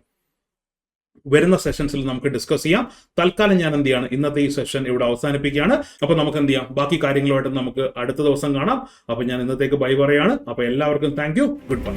വരുന്ന സെഷൻസിൽ നമുക്ക് ഡിസ്കസ് ചെയ്യാം. തൽക്കാലം ഞാൻ എന്ത് ചെയ്യാണ്, ഇന്നത്തെ ഈ സെഷൻ ഇവിടെ അവസാനിപ്പിക്കുകയാണ്. അപ്പോൾ നമുക്ക് എന്ത് ചെയ്യാം, ബാക്കി കാര്യങ്ങളുമായിട്ട് നമുക്ക് അടുത്ത ദിവസം കാണാം. അപ്പോൾ ഞാൻ ഇന്നത്തേക്ക് ബൈ പറയാണ്. അപ്പോൾ എല്ലാവർക്കും താങ്ക് യു, ഗുഡ് ബൈ.